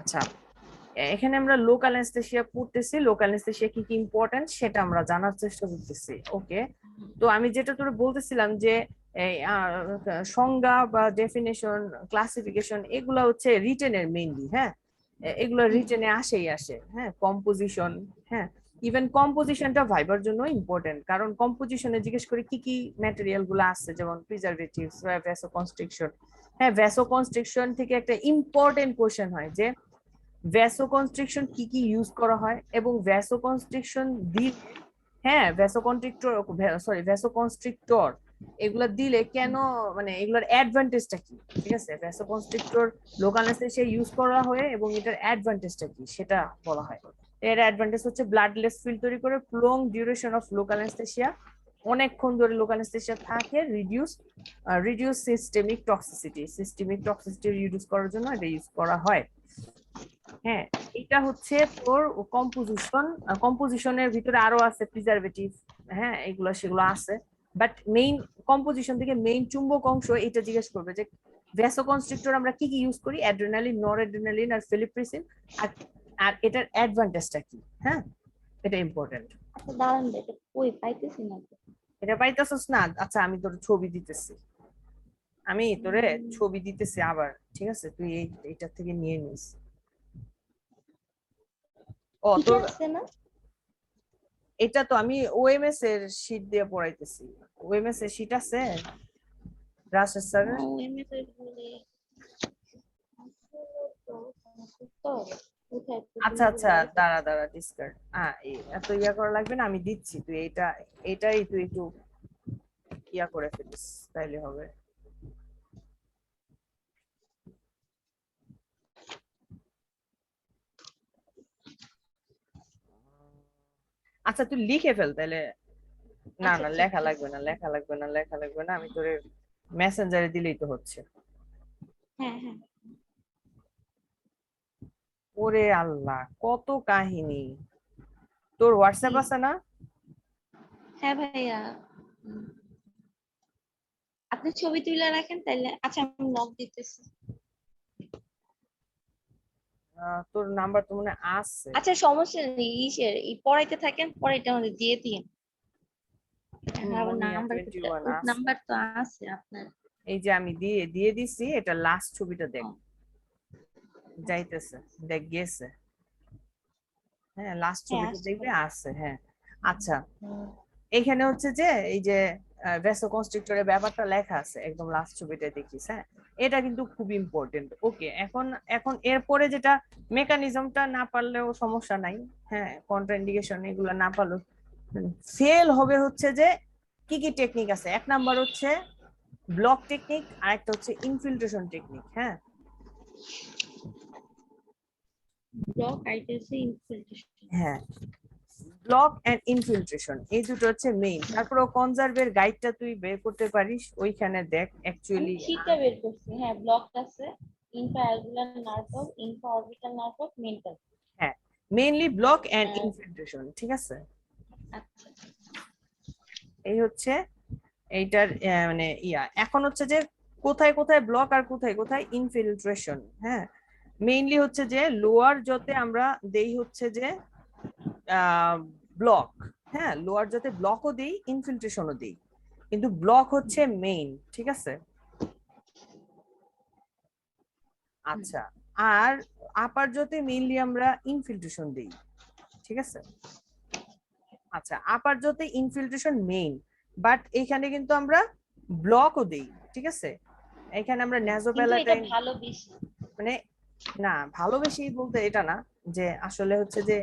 আচ্ছা, এখানে আমরা লোকাল অ্যানেস্থেসিয়া পড়তেছি, লোকাল অ্যানেস্থেসিয়া কি কি ইম্পর্টেন্ট সেটা আমরা জানার চেষ্টা করতেছি। ওকে, তো আমি যেটা তোরে বলতেছিলাম যে এই সংজ্ঞা বা ডেফিনেশন, ক্লাসিফিকেশন এগুলা হচ্ছে রিটেনের মেইনলি। হ্যাঁ, এগুলো রিটেনে আসে। হ্যাঁ, কম্পোজিশন, হ্যাঁ, ইভেন কম্পোজিশনটা ভাইবার জন্য ইম্পর্টেন্ট, কারণ কম্পোজিশনে জিজ্ঞেস করে কি কি ম্যাটেরিয়াল গুলো আছে, যেমন প্রিজারভেটিভস, ভ্যাসোকনস্ট্রিকশন। হ্যাঁ, ভ্যাসোকনস্ট্রিকশন থেকে একটা ইম্পর্টেন্ট কোশ্চেন হয় যে ভ্যাসোকনস্ট্রিকশন কি কি ইউজ করা হয়, এবং ভ্যাসোকনস্ট্রিকশন দিলে, হ্যাঁ ভ্যাসোকনস্ট্রিক্টর, ভ্যাসোকনস্ট্রিক্টর এগুলা দিলে কেন, মানে এগুলোর অ্যাডভান্টেজটা কি, ঠিক আছে, ভ্যাসোকনস্ট্রিক্টর লোকাল অ্যানেস্থেসিয়া ইউজ করা হয় এবং এটার অ্যাডভান্টেজটা কি সেটা বলা হয়। এর অ্যাডভান্টেজ হচ্ছে ব্লাডলেস ফিল তৈরি করে, long duration of local anaesthesia, অনেকক্ষণ ধরে লোকাল অ্যানেস্থেসিয়া থাকে, রিডিউস সিস্টেমিক টক্সিসিটি রিডিউস করার জন্য এটা ইউজ করা হয়। হ্যাঁ, এটা হচ্ছে তোর কম্পোজিশনের ভিতরে আরো আছে প্রিজারভেটিভ, হ্যাঁ এগুলো সেগুলো আছে, বাট মেইন কম্পোজিশন থেকে মেইন চুম্বক অংশ এটা জিজ্ঞেস করবে যে ভ্যাসোকনস্ট্রিক্টর আমরা কি কি ইউজ করি, অ্যাড্রেনালিন, নরঅ্যাড্রেনালিন আর ফেলিপ্রিসিন, আর আর এটার অ্যাডভান্টেজটা কি। হ্যাঁ, এটা ইম্পর্টেন্ট। আচ্ছা দাঁড়ান, এটা কই পাইতেছি না তো। এটা পাইতেছস না? আচ্ছা, আমি তোর ছবি দিতেছি, আমি তোরে ছবি দিতেছি আবার, ঠিক আছে, তুই এইটা থেকে নিয়ে নিস। ও ঠিক তোর, আছে না? এটা তো আমি ওএমএস এর শীট দিয়ে পড়াইতেছি। ওএমএস এর শীট আছে রাশেদ স্যারের? এমএস এর বলে তো কোথায় আচ্ছা তুমি আচ্ছা, লাইভ। দাঁড়া দাঁড়া, ডিসকার্ড, এত ইয়া করা লাগবে না, আমি দিচ্ছি, তুই এটাই তুই একটু ইয়া করে ফেলিস, তাইলে হবে। আচ্ছা, তুই লিখে ফেল তাইলে। না আচ্ছা না, ঠিক লেখা লাগবে আছে। না, লেখা লাগবে না, আমি তোরে মেসেঞ্জারে দিলেই তো হচ্ছে। হ্যাঁ হ্যাঁ ওরে আল্লাহ, কত কাহিনী! তোর হোয়াটসঅ্যাপ জি। আছে না? হ্যাঁ ভাইয়া, উম, আপনি ছবি তুলে রাখেন তাইলে। আচ্ছা আমি লক দিতেছি। তোর নাম্বার তো মনে হয় আছে। আচ্ছা সমস্যা নেই, পড়াইতে থাকেন, পরে এটা আমাদের দিয়ে দিন। এখন আবার মনিয়া নাম্বার টোয়েন্টি কোথায়, ওয়ান ওর আছে। নাম্বার তো আছে আপনার। এই যে আমি দিয়ে দিয়ে দিছি, এটা লাস্ট ছবিটা দেখ, ও, আচ্ছা। যাইতেছে, দেখ গেছে। হ্যাঁ, লাস্ট হ্যাঁ ছবিটা আসতে দেখবে পারে। আছে, হ্যাঁ। আচ্ছা, এখানে হচ্ছে যে এই যে ভ্যাসোকনস্ট্রিক্টরের ব্যাপারটা লেখা আছে একদম লাস্ট ছবিটা দেখিস। হ্যাঁ, এটা কিন্তু খুব ইম্পর্টেন্ট। ওকে, এখন এখন এরপরে যেটা মেকানিজমটা না পারলেও সমস্যা নাই। হ্যাঁ, কন্ট্রাইন্ডিকেশন এগুলো না পারলেও ফেল হবে হচ্ছে যে কি কি টেকনিক আছে। এক নাম্বার হচ্ছে ব্লক টেকনিক, আর একটা হচ্ছে ইনফিল্ট্রেশন টেকনিক। হ্যাঁ, ব্লক আইতেছে ইনফিল্ট্রেশন। হ্যাঁ, ব্লক এন্ড ইনফিল্ট্রেশন এই দুটো হচ্ছে মেইন। তারপরে কনজার্ভের গাইডটা তুই বের করতে পারিস, ওইখানে দেখ আমি অ্যাকচুয়ালি। শীটটা বের করছি, হ্যাঁ ব্লক আছে। Infraalveolar nerve, infraorbital nerve, mental. হ্যাঁ, মেইনলি আর ব্লক এন্ড ইনফিল্ট্রেশন, ঠিক আছে। আচ্ছা। এই হচ্ছে এইটার মানে ইয়া। এখন হচ্ছে যে কোথায় কোথায় ব্লক আর কোথায় কোথায় ইনফিল্ট্রেশন। হ্যাঁ, মেইনলি হচ্ছে যে লোয়ার যতে আমরা দেই হচ্ছে যে ব্লক, হ্যাঁ লোয়ার যতে ব্লকও দেই, ইনফিল্ট্রেশনও দেই, কিন্তু ব্লক হচ্ছে মেইন, ঠিক আছে। হুম। আচ্ছা, আর আপার যতে মেইনলি আমরা ইনফিল্ট্রেশন দেই, ঠিক আছে। আচ্ছা, আপার যতে ইনফিল্ট্রেশন মেইন, বাট এখানে কিন্তু আমরা ব্লকও দেই, ঠিক আছে। এখানে আমরা কিন্তু এটা ন্যাজোপ্যালাটাইন, ভালো বেশি। মানে না ভালোবেসি বলতে এটা না, যে আসলে হচ্ছে যে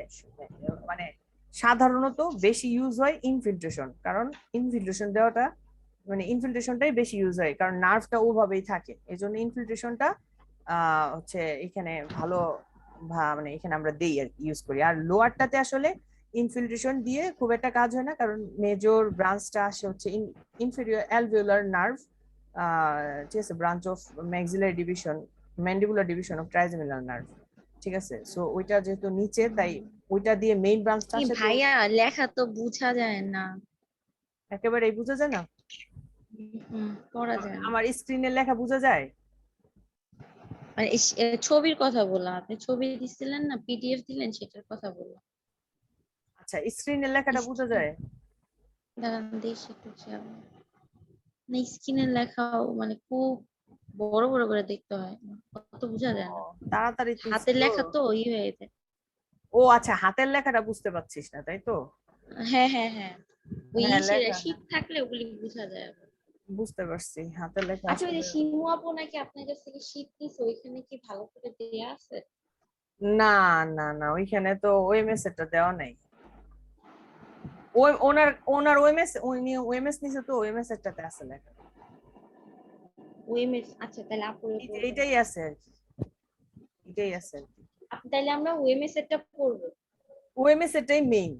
মানে সাধারণত বেশি ইউজ হয় ইনফিল্ট্রেশন, কারণ ইনফিল্ট্রেশন দেওয়াটা মানে ইনফিল্ট্রেশনটাই বেশি ইউজ হয়, কারণ নার্ভটা ওভাবেই থাকে, এই জন্য ইনফিল্ট্রেশনটা হচ্ছে এখানে ভালো, মানে এখানে আমরা দেই আর ইউজ করি। আর লোয়ারটাতে আসলে ইনফিল্ট্রেশন দিয়ে খুব একটা কাজ হয় না, কারণ মেজর ব্রাঞ্চটা আসে হচ্ছে ইনফেরিয়র অ্যালভিওলার নার্ভ, ঠিক আছে, branch of maxillary division, mandibular division of trigeminal nerve, ঠিক আছে। সো ওইটা যেহেতু নিচে, তাই ওইটা দিয়ে মেইন ব্রাঞ্চটা কি আসে তো। ভাইয়া, লেখা তো বোঝা যায় না। একেবারে বোঝা যায় না? পড়া যায় না। আমার স্ক্রিনের লেখা বোঝা যায়? মানে ছবির কথা বললাম, আপনি ছবি দিছিলেন না, পিডিএফ দিলেন, সেটার কথা বললাম। আচ্ছা, স্ক্রিনের লেখাটা বোঝা যায়? দাঁড়ান দেখি একটু খেয়াল। না স্ক্রিনের লেখাও মানে খুব বড় বড় করে দেখতে হয়, অত বোঝা যায় ও, না। তাড়াতাড়ি তুলছি হাতের তো। লেখা তো ই হয়ে যায়। ও আচ্ছা, হাতের লেখাটা বুঝতে পারছিস না তাই তো? হ্যাঁ হ্যাঁ হ্যাঁ, ওই হ্যাঁ, লেখা শীট থাকলে ওগুলি বোঝা যায় আবার। বুঝতে পারছি, হাতের লেখা আচ্ছা, ওই যে আসলে। শিমু আপু নাকি আপনার কাছ থেকে শীট নিছে, ওইখানে কি ভালো করে দেয়া আছে? না, না, না, ওইখানে তো ওএমএস এটা দেওয়া নাই। ওই ওনার ওনার ওএমএস, উনি ওএমএস নিছে তো ওএমএস এরটাতে আছে লেখা। ওএমএস, আচ্ছা তাহলে আপুরে বলবেন। এইটাই আছে আর কি, এটাই আছে আর কি। আপনি তাহলে আমরা ওএমএস এরটা পড়বো। ওএমএস এটাই মেইন।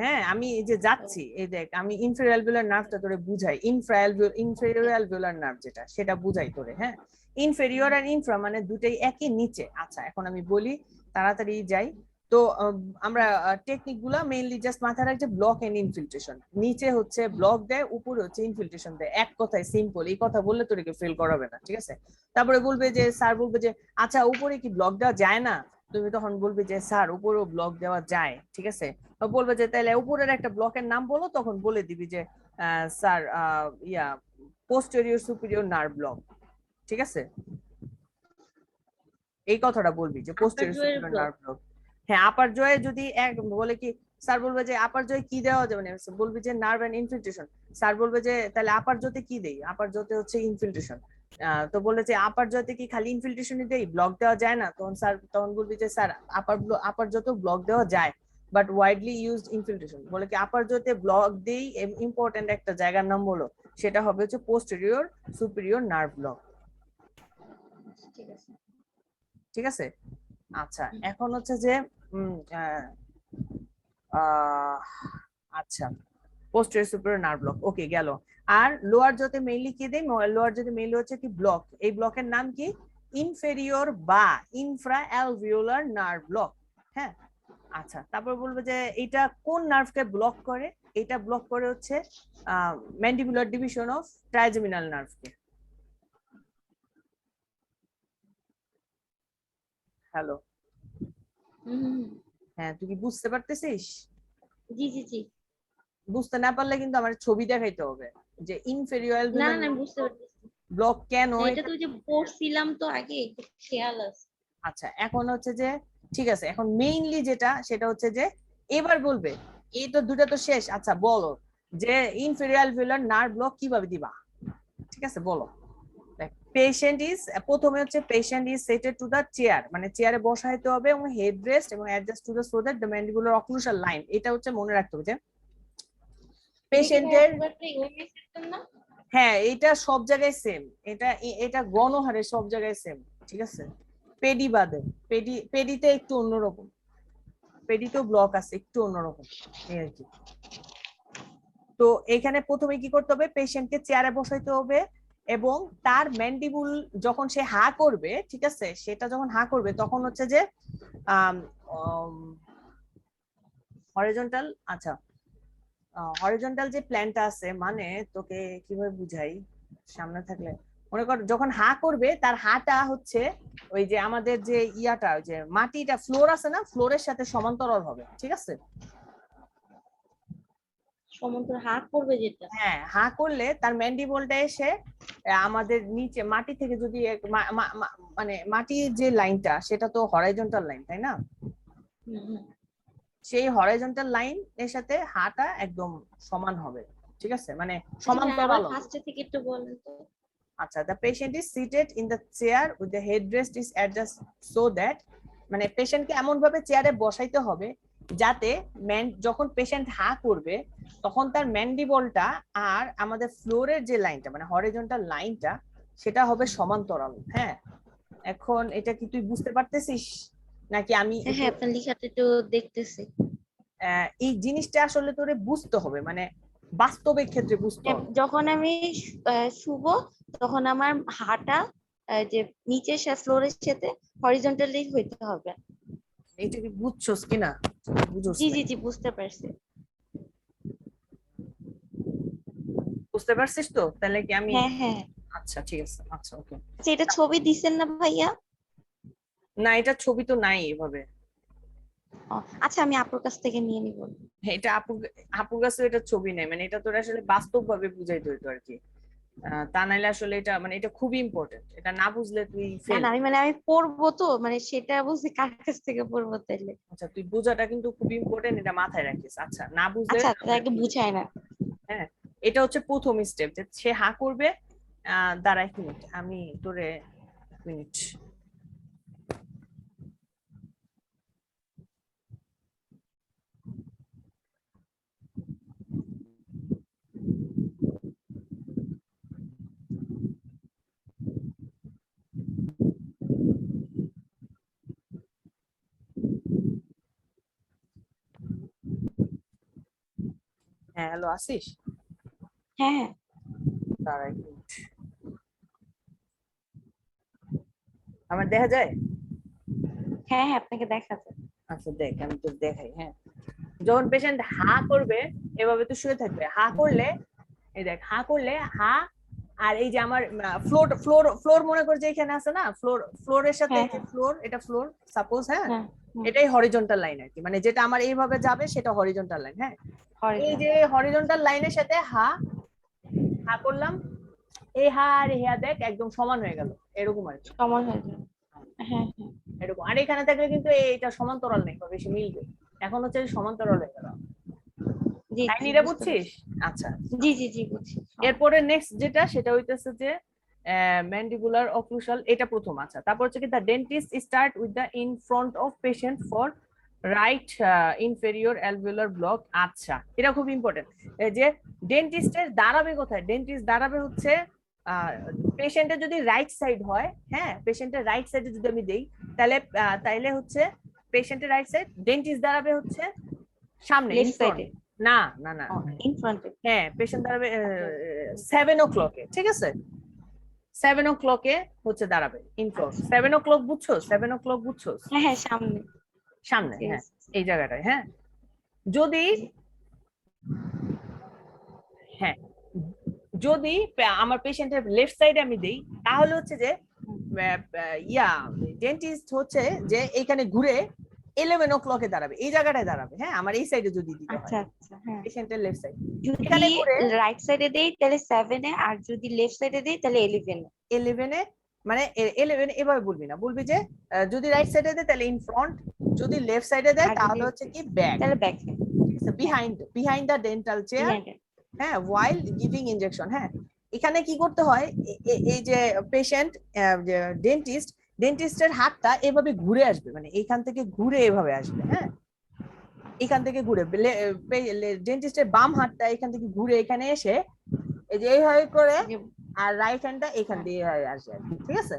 হ্যাঁ, আমি এই যে যাচ্ছি, এই দেখ আমি ইনফেরিয়ালভুলার নার্ভটা তোরে বুঝাই। ইনফেরিয়ালভুলার নার্ভ যেটা, সেটা বুঝাই তোরে। হ্যাঁ, ইনফেরিয়র আর ইনফ্রা মানে দুটাই একই নিচে। আচ্ছা, এখন আমি বলি, তাড়াতাড়ি যাই। তো আমরা টেকনিক গুলা মেইনলি জাস্ট মাথায় রাখছি, ব্লক এন্ড ইনফিল্ট্রেশন। নিচে হচ্ছে ব্লক দেয়, উপরে হচ্ছে ইনফিল্ট্রেশন দেয়। এক কথায় সিম্পল, এই কথা বললে তোরে কেউ ফেল করাবে না, ঠিক আছে? তারপরে বলবে যে, স্যার বলবে যে আচ্ছা উপরে কি ব্লক দেওয়া যায় না? তুমি তখন বলবে যে স্যার উপরেও ব্লক দেওয়া যায়, ঠিক আছে? বলবে যে তাহলে উপরের একটা ব্লকের নাম বলো, তখন বলে দিবি যে স্যার ইয়া পোস্টেরিয়র সুপিরিয়র নার্ভ ব্লক, ঠিক আছে? এই কথাটা বলবি যে আপার পোস্টেরিয়র জয়ের সুপিরিয়র ব্লক। Nerve block. হ্যাঁ, আপার জয়ে যদি এক বলে কি, স্যার বলবে যে আপার জয়ে কি দেওয়া যাবে না, বলবি যে নার্ভ এন্ড ইনফিল্ট্রেশন। স্যার বলবে যে তাহলে আপার জতে কি দেই, আপার জতে হচ্ছে ইনফিল্ট্রেশন। তো বলে যে আপার জতে কি খালি ইনফিল্ট্রেশনই দেই, ব্লক দেওয়া যায় না? তখন স্যার তখন বলবি যে স্যার আপার জতে ব্লক দেওয়া যায়, বাট ওয়াইডলি ইউজড ইনফিল্ট্রেশন। বলে কি আপার জতে ব্লক দেই, ইম্পর্টেন্ট একটা জায়গার নাম বলো, সেটা হবে হচ্ছে পোস্টেরিয়র সুপিরিয়র নার্ভ ব্লক। ঠিক আছে। ঠিক আছে। আচ্ছা, এখন হচ্ছে যে আহ, আচ্ছা, পোস্টেরিয়র সুপিরিয়র নার্ভ ব্লক, ওকে গেল। আর লোয়ার জতে মেইনলি কি দেই, লোয়ার জতে মেইনলি হচ্ছে কি ব্লক, এই ব্লকের নাম কি, ইনফেরিয়র বা ইনফ্রা অ্যালভিওলার নার্ভ ব্লক। হ্যাঁ, আচ্ছা, তারপর বলবো যে এটা কোন নার্ভকে ব্লক করে। এটা ব্লক করে হচ্ছে ম্যান্ডিবুলার ডিভিশন অফ ট্রাইজেমিনাল নার্ভকে। হ্যালো? হ্যাঁ, তুই কি বুঝতে পারতেছিস? জি জি জি। বুঝতে না পারলে কিন্তু আমার ছবি দেখাইতে হবে যে ইনফেরিয়র না অ্যালভিওলার না আমি বুঝতে পারতেছি। ব্লক কেন না, এটা এটা। তো ওই যে পড়ছিলাম তো আগে, একটু খেয়াল আছে। আচ্ছা, এখন হচ্ছে যে ঠিক আছে, এখন মেইনলি যেটা সেটা হচ্ছে যে এবার বলবে, এই তো দুটা তো শেষ। আচ্ছা বলো যে ইনফেরিয়র অ্যালভিওলার নার্ভ ব্লক কিভাবে দিবা, ঠিক আছে বলো। পেশেন্ট ইজ, প্রথমে হচ্ছে patient is seated to the chair, মানে চেয়ারে বসাইতে হবে এবং হেড রেস্ট এবং adjust to the so that the mandibular occlusal line, এটা হচ্ছে মনে রাখতে হবে যে এটা কি ভাইয়া পেশেন্টের। পুরোটাই ওএমএস সিস্টেম না? হ্যাঁ, এটা সব জায়গায় সেম। এটা গণহারে সব জায়গায় সেম, ঠিক আছে? পেডি বাদে, পেডিতে একটু অন্যরকম, পেডিতেও ব্লক আছে একটু অন্যরকম, এই আর কি। তো এখানে প্রথমে কি করতে হবে, পেশেন্টকে চেয়ারে বসাইতে হবে এবং তার ম্যান্ডিবুল যখন সে হা করবে, ঠিক আছে, সেটা যখন হা করবে তখন হচ্ছে যে হরিজন্টাল, আচ্ছা হরিজন্টাল যে প্ল্যানটা আছে, মানে তোকে কিভাবে বুঝাই সামনে থাকলে, মনে কর যখন হা করবে তার হাটা হচ্ছে ওই যে আমাদের যে ইয়াটা, ওই যে মাটিটা ফ্লোর আছে না, ফ্লোরের সাথে সমান্তরাল হবে, ঠিক আছে? সমান্তর হাত করবে যেটা। হ্যাঁ, হা করলে তার ম্যান্ডিবলটা এসে আমাদের নিচে মাটি থেকে যদি মানে মাটির যে লাইনটা সেটা তো হরাইজন্টাল লাইন, তাই না? সেই হরাইজন্টাল লাইন এর সাথে হাটা একদম সমান হবে, ঠিক আছে, মানে আচ্ছা ভাই, আবার সমান্তরাল হবে। ফার্স্টে থেকে একটু বলেন তো। আচ্ছা, the patient is seated in the chair with the headrest is adjusted so that, মানে পেশেন্টকে এমন ভাবে চেয়ারে বসাইতে হবে যাতে যখন পেশেন্ট হা করবে তখন তার ম্যান্ডিবলটা আর আমাদের ফ্লোরের যে লাইনটা মানে হরিজন্টাল লাইনটা সেটা হবে সমান্তরাল। হ্যাঁ, এখন এটা কি তুই বুঝতে পারতেছিস নাকি আমি হ্যাঁ হ্যাঁ, আপনার লেখাটা একটু দেখতেছি। এই জিনিসটা আসলে তোরে বুঝতে হবে, মানে বাস্তবের ক্ষেত্রে বুঝতে হবে। যখন আমি শুব, তখন আমার হাঁটা যে নিচের ফ্লোরের সাথে হরিজন্টালি হইতে হবে। এইটা কি বুঝছস কিনা, বুঝছস জি না? জি জি, বুঝতে পারছি। বুঝতে পারছিস তো? তাহলে কি আমি, হ্যাঁ হ্যাঁ। আচ্ছা আচ্ছা ঠিক আছে, আচ্ছা ওকে। আচ্ছা, এটা ছবি দিছেন না ভাইয়া? না এটা ছবি তো নাই এভাবে। ও, আচ্ছা আমি আপুর কাছ থেকে নিয়ে নিব। হ্যাঁ, এটা আপুর কাছে এটা ছবি নেই, মানে এটা তোর আসলে বাস্তব ভাবে বুঝাইতে হইতো আর কি। তা নাইলে আসলে এটা মানে এটা খুবই ইম্পর্টেন্ট, এটা না বুঝলে তুই না ফেল। না, আমি পড়বো তো, মানে সেটা বুঝি কার কাছ থেকে পড়বো তাইলে? আচ্ছা তুই বোঝাটা কিন্তু খুব ইম্পর্টেন্ট, এটা মাথায় রাখিস। আচ্ছা না বুঝলে আচ্ছা আমরা তাকে ভুল। বুঝায় না। হ্যাঁ, এটা হচ্ছে প্রথম স্টেপ, যে সে হা করবে। দাঁড়া 1 মিনিট, আমি তোরে 1 মিনিট। হ্যাঁ হ্যালো, আসিস? হ্যাঁ হ্যাঁ দাঁড়া 1 মিনিট, আমার দেখা যায়? হ্যাঁ হ্যাঁ, আপনাকে দেখাচ্ছে। আচ্ছা দেখ, আমি তোর দেখাই। হ্যাঁ, যখন পেশেন্ট হা করবে এভাবে তো শুয়ে থাকবে, হা করলে এই দেখ, হা করলে হা। আর এই যে আমার ফ্লোর ফ্লোর ফ্লোর মনে কর যে এখানে আছে না, ফ্লোরের সাথে হ্যাঁ এই যে হ্যাঁ ফ্লোর, এটা ফ্লোর সাপোজ। হ্যাঁ, হ্যাঁ, এটাই হরিজন্টাল লাইন আর কি, মানে যেটা আমার এইভাবে যাবে সেটা হরিজন্টাল লাইন। হ্যাঁ, এই যে হরিজন্টাল। হরিজন্টাল লাইনের সাথে হা, হা করলাম, এই হা আর এই হা দেখ একদম সমান হয়ে গেল, এরকম আর কি। সমান হয়ে যায়। হ্যাঁ হ্যাঁ। এরকম, আর এখানে থাকলে কিন্তু এইটা সমান্তরাল নেই বা বেশি মিলবে। এখন হচ্ছে সমান্তরাল হয়ে গেল। জি জি, কাহিনীটা বুঝতে বুঝছিস? পারছি। আচ্ছা, জি জি জি, বুঝছি। এরপরে নেক্সট যেটা সেটা হইতেছে যে ম্যান্ডিবুলার অক্লুশাল, এটা প্রথম। আচ্ছা, তারপর হচ্ছে কি, the dentist start with the in front of patient for right inferior alveolar block. আচ্ছা, এটা খুব ইম্পর্টেন্ট, যে ডেন্টিস্টের দাঁড়াবে কোথায়? ডেন্টিস্ট দাঁড়াবে হচ্ছে পেশেন্টের যদি রাইট সাইড হয়, হ্যাঁ পেশেন্টের রাইট সাইডে যদি আমি দেই, তাহলে তাইলে হচ্ছে পেশেন্টের রাইট সাইড, ডেন্টিস্ট দাঁড়াবে হচ্ছে সামনে, ইন লেফট ফ্রন্ট। সাইডে। না না না, ও, ইন ফ্রন্টে। হ্যাঁ পেশেন্ট দাঁড়াবে আচ্ছা 7 o'clock-এ, ঠিক আছে? 7 o'clock-এ হচ্ছে দাঁড়াবে ইন ফ্রন্ট। আচ্ছা। 7 o'clock বুঝছো? 7 o'clock বুঝছো? হ্যাঁ হ্যাঁ, সামনে। সামনে, জি হ্যাঁ এই জায়গাটায়। হ্যাঁ, যদি, জি। হ্যাঁ যদি আমার পেশেন্টের লেফট সাইডে আমি দেই, তাহলে হচ্ছে যে হুম, ইয়া ডেন্টিস্ট হচ্ছে যে এইখানে ঘুরে 11 o'clock-এ দাঁড়াবে, এই জায়গাটায় দাঁড়াবে। হ্যাঁ, আমার এই সাইডে যদি দিতে হয়, আচ্ছা আচ্ছা, হ্যাঁ। পেশেন্টের লেফট সাইড, যদি এখানে ঘুরে রাইট সাইডে দেই তাহলে 7-এ, আর যদি লেফট সাইডে দেই তাহলে 11-এ। 11-এ, মানে 11 এভাবে বলবি না, বলবি যে যদি রাইট সাইডে দেয় তাহলে ইন ফ্রন্ট, যদি লেফট সাইডে দেয় আর যদি তাহলে হচ্ছে কি ব্যাক, তাহলে ব্যাকে। হ্যাঁ, behind the dental chair. Behind. হ্যাঁ, while giving injection। হ্যাঁ, এখানে কি করতে হয়, এই যে পেশেন্ট, ডেন্টিস্টের হাতটা এভাবে ঘুরে আসবে, মানে এইখান থেকে ঘুরে এভাবে আসবে। হ্যাঁ, এখান থেকে ঘুরে ডেন্টিস্টের বাম হাতটা এখান থেকে ঘুরে এখানে এসে এই যে এইভাবে করে, আর রাইট হ্যান্ডটা এখান হ্যাঁ, দিয়ে আসে আর কি, ঠিক আছে?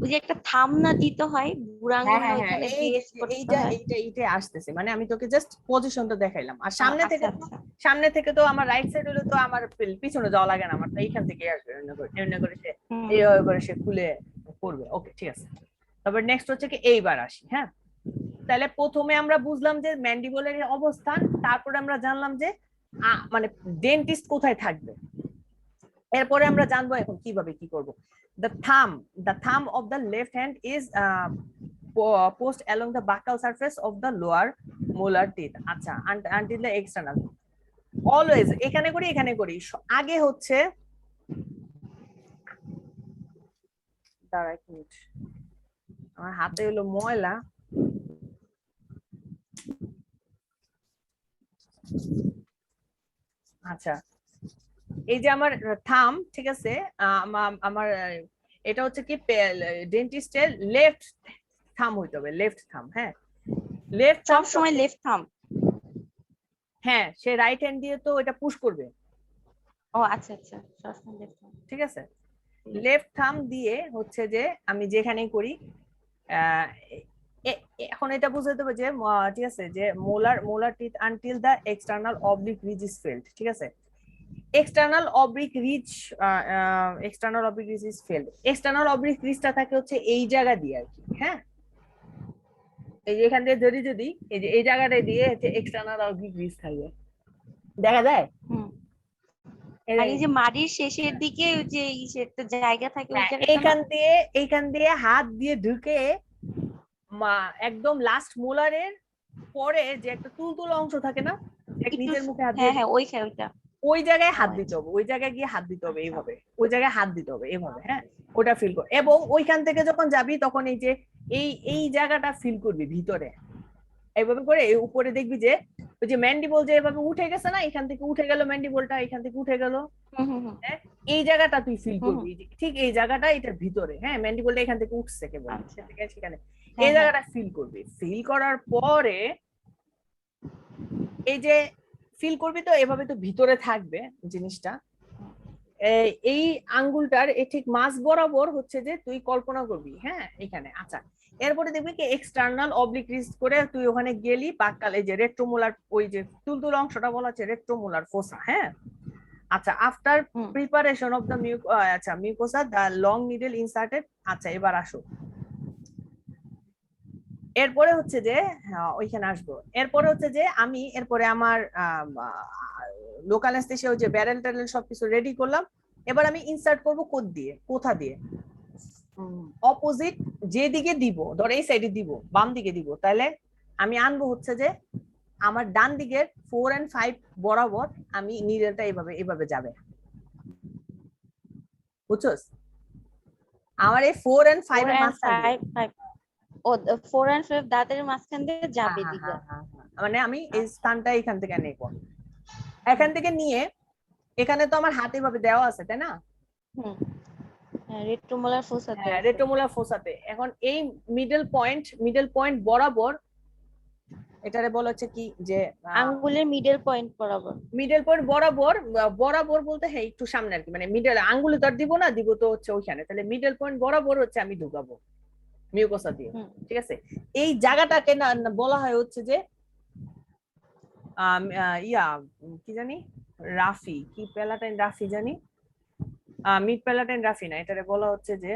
ওই যে একটা থাম না দিতে হয়, বুড়ো হ্যাঁ আঙ্গুলটা হ্যাঁ হ্যাঁ, ওইখানে এই দিয়ে যে করতে এইটা হয়। এইটা এইটা আসতেছে, মানে আমি তোকে জাস্ট পজিশনটা দেখাইলাম। আর ও, সামনে আচ্ছা থেকে তো, আচ্ছা। সামনে থেকে তো আমার রাইট সাইড হলে তো আমার পিছনে যাওয়া লাগে না, আমার তো এইখান থেকে আসবে, এমনি করে সে হুম। এইভাবে করে সে খুলে করবে। ওকে ঠিক আছে, তারপর নেক্সট হচ্ছে কি, এইবার আসি। হ্যাঁ, তাহলে প্রথমে আমরা বুঝলাম যে ম্যান্ডিবলের অবস্থান, তারপরে আমরা জানলাম যে মানে ডেন্টিস্ট কোথায় থাকবে। এরপরে আমরা জানবো এখন কিভাবে কি করব। The thumb of the left hand is post along the buccal surface of the lower molar teeth। আচ্ছা, until the external, অলওয়েজ এখানে করি, এখানে করি। আগে হচ্ছে, দাঁড়া 1 মিনিট, আমার হাতে হলো ময়লা। আচ্ছা, এই যে আমার থাম, ঠিক আছে, আমার এটা হচ্ছে কি, ডেন্টিস্টের লেফট থাম হইতে হবে, লেফট থাম। হ্যাঁ, লেফট থাম। সব সময় লেফট থাম? হ্যাঁ, সে রাইট হ্যান্ড দিয়ে তো এটা পুশ করবে, ও আচ্ছা আচ্ছা, সব সময় লেফট থাম। ঠিক আছে? লেফট থাম দিয়ে হচ্ছে যে আমি যেখানেই করি, আহ, এখন এটা বুঝতে হবে যে ঠিক আছে, যে molar teeth until the external oblique ridge is felt, ঠিক আছে? External oblique ridge, external oblique ridge is felt, external oblique রিজটা থাকে হচ্ছে এই জায়গা দিয়ে আর কি। হ্যাঁ, এই যে এখান দিয়ে যদি এই যে এই জায়গাটা দিয়ে হচ্ছে এক্সটার্নাল অবলিক রিজ থাকবে, দেখা যায়? হুম। আর এই যে মাড়ির শেষের দিকে ওই যে একটা জায়গা থাকে ওই হ্যাঁ, জায়গাটা না? এইখান দিয়ে হাত দিয়ে ঢুকে একদম লাস্ট মোলারের পরে যে একটা তুলতুল অংশ থাকে না, এক একটু নিজের মুখে হাত হ্যাঁ দিয়ে হ্যাঁ ওইখানে ওইটা। ওই জায়গায় ও হাত দিতে আচ্ছা হবে, ওই জায়গায় গিয়ে হাত দিতে হবে আচ্ছা এইভাবে, ওই জায়গায় হাত দিতে হবে এইভাবে, হ্যাঁ। ওটা ফিল কর, এবং ওইখান থেকে যখন যাবি তখন এই যে এই জায়গাটা ফিল করবি ভিতরে, এইভাবে করে এই উপরে দেখবি যে ওই যে ম্যান্ডিবল যে এভাবে উঠে গেছে না, এখান থেকে উঠে গেল ম্যান্ডিবলটা, এখান থেকে উঠে গেল, হুম হুম হুম হ্যাঁ। এই জায়গাটা তুই ফিল হুম হুম, করবি, ঠিক এই জায়গাটা এটার ভিতরে, হ্যাঁ, ম্যান্ডিবলটা এখান থেকে উঠছে কেবল, আচ্ছা ঠিক আছে, সেখানে এই হ্যাঁ হ্যাঁ জায়গাটা ফিল করবি, ফিল করার পরে এই যে ফিল করবি তো এভাবে তো ভিতরে থাকবে জিনিসটা, এই আঙ্গুলটার ঠিক মাঝ বরাবর হচ্ছে যে তুই কল্পনা করবি, হ্যাঁ, এখানে, আচ্ছা। এরপরে দেখবি কি এক্সটার্নাল অবলিক রিস্ট করে তুই ওখানে গেলি পাককাল, এই যে রেট্রোমোলার, ওই যে তুলতুল অংশটা বলা হচ্ছে রেট্রোমোলার ফোসা, হ্যাঁ। আচ্ছা, after hmm preparation of the আচ্ছা mucosa the long needle inserted, আচ্ছা এবার আসো, এরপরে হচ্ছে যে, হ্যাঁ, ওইখানে আসবো, এরপরে হচ্ছে যে আমি এরপরে আমার লোকাল অ্যানেস্থেসিয়া যে ব্যারেল ট্যারেল সবকিছু রেডি করলাম, এবার আমি ইনসার্ট করব কোথা দিয়ে, অপোজিট যেদিকে দিব, ধর এই সাইডে দিব, বাম দিকে দিব, তাহলে আমি আনবো হচ্ছে যে আমার ডান দিকের 4 and 5 বরাবর আমি নিডলটা এইভাবে এইভাবে যাবে, বুঝছস, আমার এই 4 and 5 ফোর এর অ্যান্ড মাঝখান দিয়ে, ফাইভ ফাইভ ও 4 and 5 দাঁতের মাঝখান দিয়ে হ্যাঁ যাবে হ্যাঁ দিকে। হ্যাঁ হ্যাঁ হ্যাঁ। মানে আমি এই আচ্ছা স্থানটা এখান থেকে নেব, এখান থেকে নিয়ে এখানে তো আমার হাতে ভাবে দেওয়া আছে তাই না, হুম হ্যাঁ রেট্রোমোলার ফোসাতে হ্যাঁ, আছে। রেট্রোমোলার ফোসাতে, এখন এই মিডল পয়েন্ট বরাবর, এটারে বলা হচ্ছে কি যে আঙ্গুলের মিডল পয়েন্ট বরাবর। মিডল পয়েন্ট বরাবর, বরাবর বলতে হ্যাঁ একটু সামনে আর কি, মানে মিডল আঙ্গুলে তো আর দিব না, দিব তো হচ্ছে ওইখানে, তাহলে মিডল পয়েন্ট বরাবর হচ্ছে আমি ঢুকাবো মিউকোসা দিয়ে, হুম ঠিক আছে। এই জায়গাটাকে না বলা হয় হচ্ছে যে ইয়া কি জানি, রাফি কি প্যালাটাইন রাফি জানি, মিড প্যালাটাইন রাফি না, এটারে বলা হচ্ছে যে,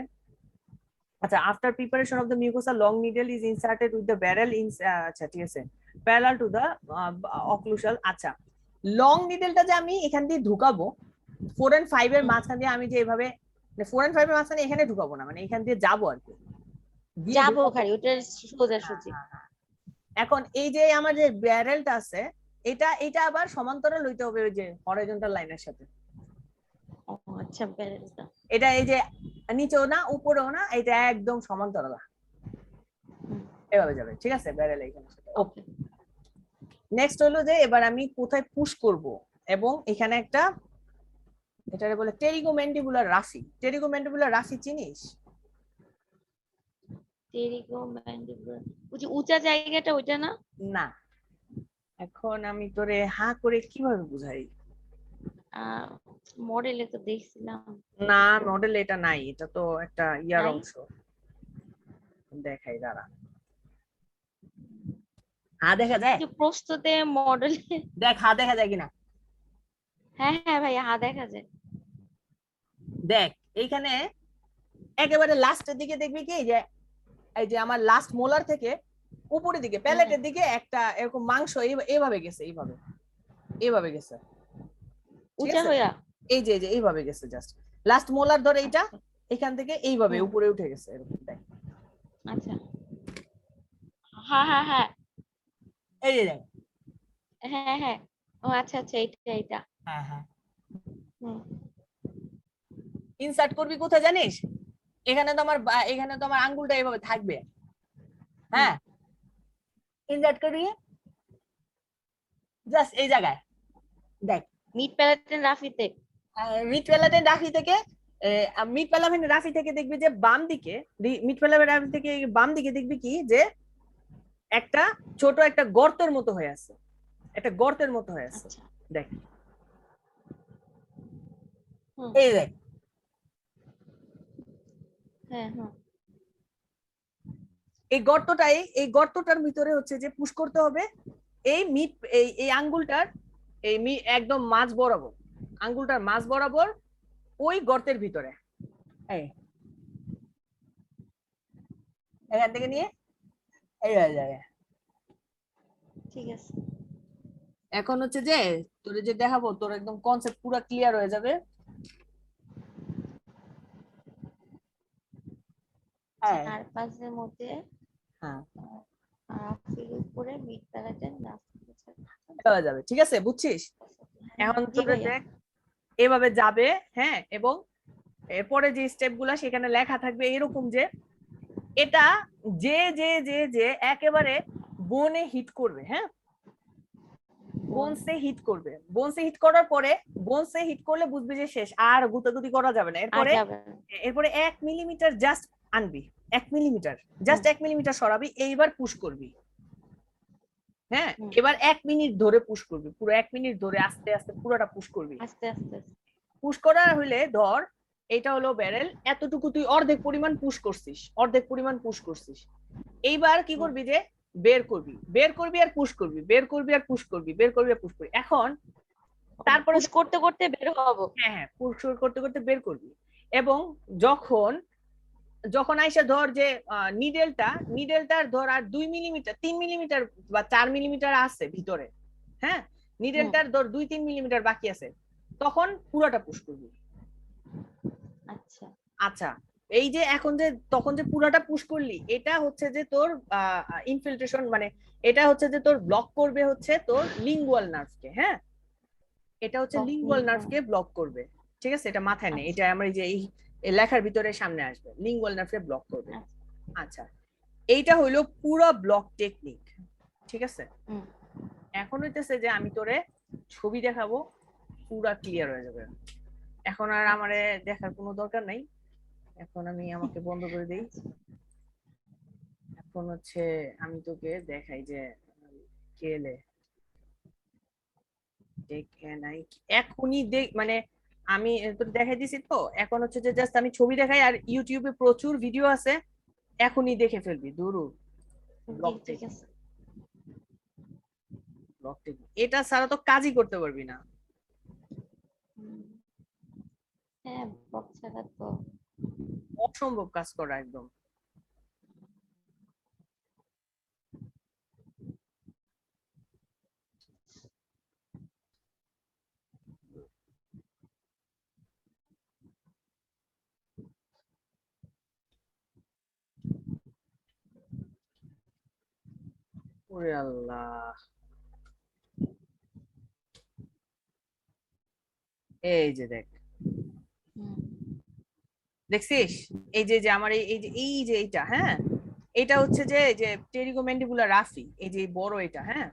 আচ্ছা, after preparation of the mucosa long needle is inserted with the barrel in, আচ্ছা ঠিক আছে, প্যারালাল টু দ্য অক্লুশাল, আচ্ছা। লং নিডলটা যে আমি এখান দিয়ে ঢুকাবো 4 and 5 এর হুম মাঝখান দিয়ে, আমি যে এইভাবে 4 and 5 এর মাঝখানে এখানে ঢুকাবো না, মানে এখান দিয়ে যাবো আর কি, গিয়ে যাবো ঢুকাবো, ওখানে ওটা হ্যাঁ সোজাসুজি। হ্যাঁ হ্যাঁ। এখন এই যে আমার যে ব্যারেলটা আছে, এটা আবার সমান্তরাল হইতে হবে ওই যে হরাইজন্টাল লাইনের সাথে, ও আচ্ছা ব্যারেলটা। এটা এই যে নিচেও না উপরেও না, এটা একদম সমান্তরাল এভাবে যাবে, ঠিক আছে, ব্যারেল এইখানে, ওকে। ওকে নেক্সট হলো যে এবার আমি কোথায় পুশ করব, এবং এখানে একটা, এটারে বলে টেরিগোম্যান্ডিবুলার রাফি, টেরিগোম্যান্ডিবুলার রাফি চিনিস? টেরিগোম্যান্ডিবুলার ওই যে উঁচা জায়গাটা ওইটা না? না, এখন আমি তোরে হা করে কিভাবে বুঝাই, আহ মডেলে তো দেখছিলাম। না মডেল এটা নাই, এটা তো একটা ইয়ার নাই অংশ, দেখাই দাঁড়া, হা দেখা যায়, যে প্রস্তুতে মডেলে। দেখ হা দেখা যায় কিনা, হ্যাঁ হ্যাঁ ভাই দেখা যায়। দেখ এইখানে একেবারে লাস্টের দিকে দেখবি কি যে এই যে আমার লাস্ট মোলার থেকে উপরের দিকে প্যালেটের দিকে একটা এরকম মাংস এইভাবে গেছে, এইভাবে গেছে, ঠিক উঁচা আছে, হইয়া। এই যে এইভাবে গেছে, জাস্ট লাস্ট মোলার ধরে এইটা আচ্ছা এখান থেকে এইভাবে হুম উপরে উঠে গেছে, এরকম দেখ, আচ্ছা হ্যাঁ হ্যাঁ হ্যাঁ এই যে দেখ, হ্যাঁ হ্যাঁ ও আচ্ছা আচ্ছা এইটা এইটা। হ্যাঁ হ্যাঁ। হুম ইনসার্ট করবি কোথায় জানিস, এখানে তো আমার আঙ্গুলটা এইভাবে থাকবে, হুম হ্যাঁ, ইনসার্ট করবি জাস্ট এই জায়গায়, দেখ, মিড প্যালেটেন রাফিতে। মিড প্যালাটেন রাফি থেকে, মিড প্যালামেন রাফি থেকে দেখবি যে বাম দিকে, মিড প্যালামেন রাফি থেকে বাম দিকে দেখবি কি যে একটা ছোট একটা গর্তের মতো হয়ে আছে, একটা গর্তের মতো হয়ে আছে, আচ্ছা দেখ, হুম এই দেখ, হ্যাঁ হ্যাঁ এই গর্তটার ভিতরে হচ্ছে যে পুশ করতে হবে এই মিড, এই আঙ্গুলটার, একদম মাঝ বরাবর, আঙ্গুলটার মাঝ বরাবর ওই গর্তের ভিতরে, এই এখান থেকে নিয়ে এই হয়ে যাবে, ঠিক আছে এখন হচ্ছে যে তোরে যে দেখাবো তোর একদম কনসেপ্ট পুরো ক্লিয়ার হয়ে যাবে। হ্যাঁ 4-5 এর মধ্যে হ্যাঁ রাফির উপরে মিড প্যারাটাইন হয়ে যাবে, ঠিক আছে, বুঝছিস? এখন জি তোরে ভাইয়া। দেখ এভাবে যাবে, হ্যাঁ, এবং এরপরে যে স্টেপ গুলা সেখানে লেখা থাকবে এরকম যে এটা যে যে যে যে একেবারে বোনে হিট করবে, হ্যাঁ, বোনসে হিট করবে, বোনসে হিট করার পরে বোনসে হিট করলে বুঝবি যে শেষ, আর গুতাগুতি করা যাবে না। আর এরপরে যাবে না। এরপরে 1 মিলিমিটার জাস্ট আনবি, 1 মিলিমিটার জাস্ট 1 মিলিমিটার সরাবি, এইবার পুশ করবি, হ্যাঁ, হুম, এবার 1 মিনিট ধরে পুশ করবি, পুরো 1 মিনিট ধরে আস্তে আস্তে পুরোটা পুশ করবি। আস্তে আস্তে আস্তে। পুশ করা হলে ধর এটা হলো ব্যারেল, এতটুকু তুই অর্ধেক পরিমাণ পুশ করছিস, অর্ধেক পরিমাণ পুশ করছিস। এইবার কি করবি যে বের করবি, বের করবি আর পুশ করবি, বের করবি আর পুশ করবি, বের করবি আর পুশ করবি। এখন তারপরে পুশ করতে করতে বের হবো। হ্যাঁ হ্যাঁ পুশ করতে করতে বের করবি। এবং যখন যখন আইসা ধর যে নিডেলটার ধর আর 2 মিলিমিটার 3 মিলিমিটার বা 4 মিলিমিটার আছে ভিতরে, হ্যাঁ, নিডেলটার ধর 2-3 মিলিমিটার বাকি আছে, তখন পুরোটা পুশ করবি। আচ্ছা আচ্ছা, এই যে এখন যে তখন যে পুরাটা পুশ করলি, এটা হচ্ছে যে তোর ইনফিল্ট্রেশন, মানে এটা হচ্ছে যে তোর ব্লক করবে হচ্ছে তোর লিঙ্গুয়াল নার্ভকে, হ্যাঁ, এটা হচ্ছে লিঙ্গুয়াল নার্ভকে ব্লক করবে, ঠিক আছে, এটা মাথায় নেই, এটা আমার এই যে এই লেখার ভিতরে সামনে আসবে, লিঙ্গুয়াল নার্ভকে ব্লক করবে। আচ্ছা, এইটা হইলো পুরো ব্লক টেকনিক, ঠিক আছে। এখন হইতেছে যে আমি তোরে ছবি দেখাবো, পুরা ক্লিয়ার হয়ে যাবে। এখন আর আমারে দেখার কোনো দরকার নাই, এখন আমি আমাকে বন্ধ করে দেই। এখন হচ্ছে আমি তোকে দেখাই যে কেলে দেখে নাই এখনই দেখ, মানে আমি তোর দেখাই দিছি তো, এখন হচ্ছে যে জাস্ট আমি ছবি দেখাই, আর ইউটিউবে প্রচুর ভিডিও আছে, এখনই দেখে ফেলবি দুরু। ব্লক ঠিক টেকনিক, আছে। ব্লক টেকনিক এটা ছাড়া তো কাজই করতে পারবি না। হ্যাঁ ব্লক ছাড়া তো অসম্ভব কাজ করা একদম। ওরে আল্লাহ, এই যে দেখ, দেখছিস, এই যে যে আমার এই যে এইটা, হ্যাঁ, এটা হচ্ছে যে যে টেরিগোম্যান্ডিবুলার রাফি, এই যে বড় এটা, হ্যাঁ,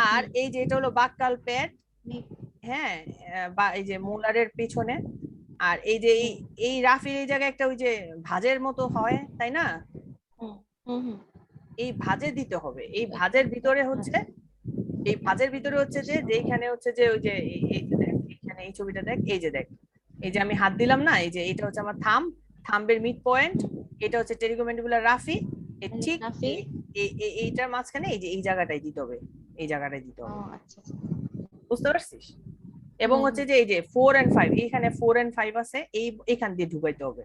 আর এই যে এটা হলো বাক্কাল প্যাড, হ্যাঁ, বা এই যে মোলারের পিছনে, আর এই যে এই রাফির এই জায়গায় একটা ওই যে ভাঁজের মতো হয়, তাই না, এই ভাঁজে দিতে হবে, এই ভাঁজের ভিতরে হচ্ছে, এই ভাঁজের ভিতরে হচ্ছে যে যেখানে হচ্ছে যে ওই যে এই যে দেখ এখানে এই ছবিটা দেখ, এই যে দেখ, এই যে আমি হাত দিলাম না, এই যে এটা হচ্ছে আমার থাম্বের মিড পয়েন্ট, এটা হচ্ছে টেরিগোম্যান্ডিবুলার রাফি, ঠিক এইটার মাঝখানে এই যে এই জায়গাটাই দিতে হবে, এই জায়গাটাই দিতে হবে, বুঝতে পারছিস? এবং হচ্ছে যে এই যে 4 and 5, এইখানে 4 and 5 আছে, এই এখান দিয়ে ঢুকাইতে হবে,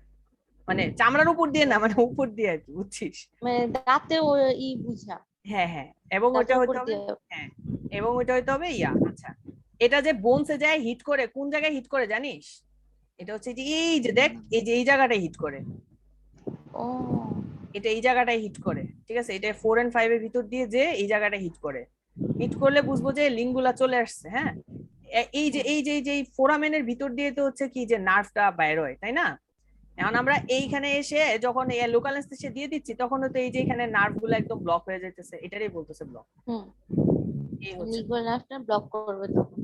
মানে চামড়ার উপর দিয়ে না, মানে উপর দিয়ে আর কি, বুঝছিস? মানে দাঁতে ও ই বুঝা হ্যাঁ হ্যাঁ, এবং ওইটা দাঁতের উপর হইতে হবে, দিয়ে। হ্যাঁ, এবং ওইটা হইতে হবে ইয়া। আচ্ছা, এটা যে বোনসে যায় হিট করে, কোন জায়গায় হিট করে জানিস? এটা হচ্ছে যে এই যে দেখ, এই যে এই জায়গাটায় হিট করে, ও এটা এই জায়গাটায় হিট করে, ঠিক আছে, এটা 4 and 5 এর ভিতর দিয়ে যে এই জায়গাটায় হিট করে, হিট করলে বুঝবো যে লিঙ্গুলা চলে আসছে, হ্যাঁ, এই যে ফোরামেনের ভিতর দিয়ে তো হচ্ছে কি যে নার্ভটা বাইর হয়, তাই না? এখন আমরা এইখানে এসে যখন লোকাল অ্যানেস্থেসিয়া দিয়ে দিচ্ছি, তখন তো এই যে এখানে নার্ভ গুলো একদম ব্লক হয়ে যাইতেছে, এটারই বলতেছে ব্লক। এই হচ্ছে লিঙ্গুয়াল নার্ভটা ব্লক করবে তখন।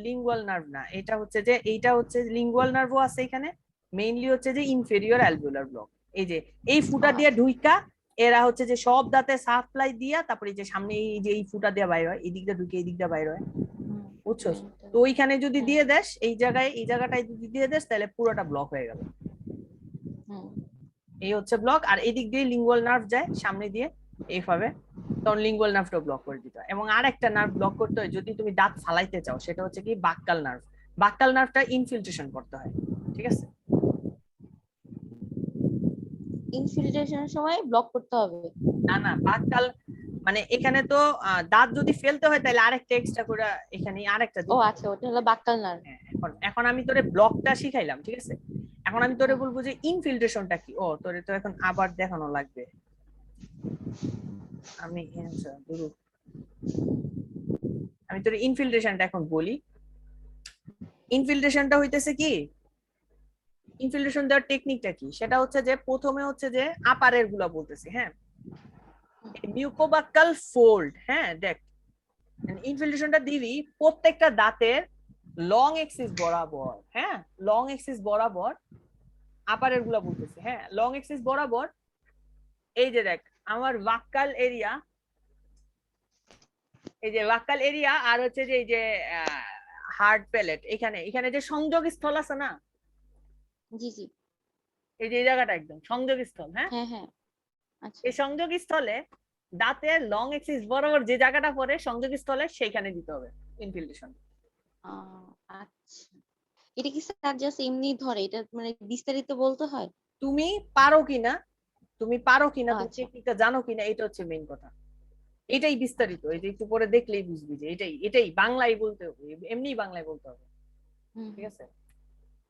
লিঙ্গুয়াল নার্ভ না, এটা হচ্ছে যে এইটা হচ্ছে লিঙ্গুয়াল নার্ভও আছে এখানে, মেইনলি হচ্ছে যে ইনফেরিয়র অ্যালভিওলার ব্লক, এই যে এই ফুটা দিয়ে ঢুইকা এরা হচ্ছে যে সব দাঁতে সাপ্লাই দিয়া, তারপরে যে সামনে এই যে এই ফুটা দিয়ে বাইর হয়, এই দিক দিয়ে ঢুকে এই দিক দিয়ে বাইর হয়, বুঝছস? তো ওইখানে যদি দিয়ে দেস, এই জায়গায় এই জায়গাটায় যদি দিয়ে দেস, তাহলে পুরোটা ব্লক হয়ে গেল, এই হচ্ছে ব্লক। আর এই দিক দিয়ে লিঙ্গুয়াল নার্ভ যায় সামনে দিয়ে এইভাবে, তখন লিঙ্গুয়াল নার্ভটা ব্লক করে দিতে হয়। এবং আর একটা নার্ভ ব্লক করতে হয় যদি তুমি দাঁত ফালাইতে চাও, সেটা হচ্ছে কি বাক্কাল নার্ভ, বাক্কাল নার্ভটা ইনফিল্ট্রেশন করতে হয়, ঠিক আছে, ইনফিল্ট্রেশনের সময় ব্লক করতে হবে। না না, বাক্কাল মানে এখানে তো দাঁত যদি ফেলতে হয় তাহলে আরেকটা এক্সট্রা করে এখানে আরেকটা ও দিতে আচ্ছা, ওটা হলো বাক্কাল নার্ভ। হ্যাঁ, এখন এখন আমি তোরে ব্লকটা শিখাইলাম, ঠিক আছে? এখন আমি তোরে হুম। বলবো যে ইনফিল্ট্রেশনটা কি। ও তোরে তো এখন আবার দেখানো লাগবে। আমি আচ্ছা, আমি তোর ইনফিল্ট্রেশনটা এখন বলি। ইনফিল্ট্রেশনটা হইতেছে কি, ইনফিল্ট্রেশন দেওয়ার টেকনিকটা কি, সেটা হচ্ছে যে প্রথমে হচ্ছে যে আপারের গুলা বলতেছি, হ্যাঁ, মিউকোবাক্কাল ফোল্ড, হ্যাঁ দেখ, ইনফিল্ট্রেশনটা দিবি প্রত্যেকটা দাঁতের লং এক্সিস বরাবর, হ্যাঁ, লং এক্সিস বরাবর আপারের গুলা বলতেছি, হ্যাঁ, লং এক্সিস বরাবর। এই যে দেখ আমার ওয়াক্কাল এরিয়া, এই যে ওয়াক্কাল এরিয়া আর হচ্ছে যে এই যে হার্ড প্যালেট, এখানে এখানে যে সংযোগ স্থল আছে না, জি জি। এই যে এই জায়গাটা একদম সংযোগ স্থল, হ্যাঁ, হ্যাঁ হ্যাঁ। আচ্ছা। এই সংযোগ স্থলে দাঁতের লং এক্সিস বরাবর যে জায়গাটা পড়ে সংযোগ স্থলে সেইখানে দিতে হবে ইনফিল্ট্রেশন। আচ্ছা, এটা কি স্যার জাস্ট এমনি ধরে, এটা মানে বিস্তারিত বলতে হয়? তুমি পারো কিনা, তুমি পারো কিনা, তুমি আচ্ছা। টেকনিকটা জানো কিনা, এটা হচ্ছে মেইন কথা। এটাই বিস্তারিত, এই যে একটু পরে দেখলেই বুঝবি যে এটাই এটাই বাংলায় বলতে হবে, এমনি বাংলায় বলতে হবে, হুম ঠিক হুম। আছে?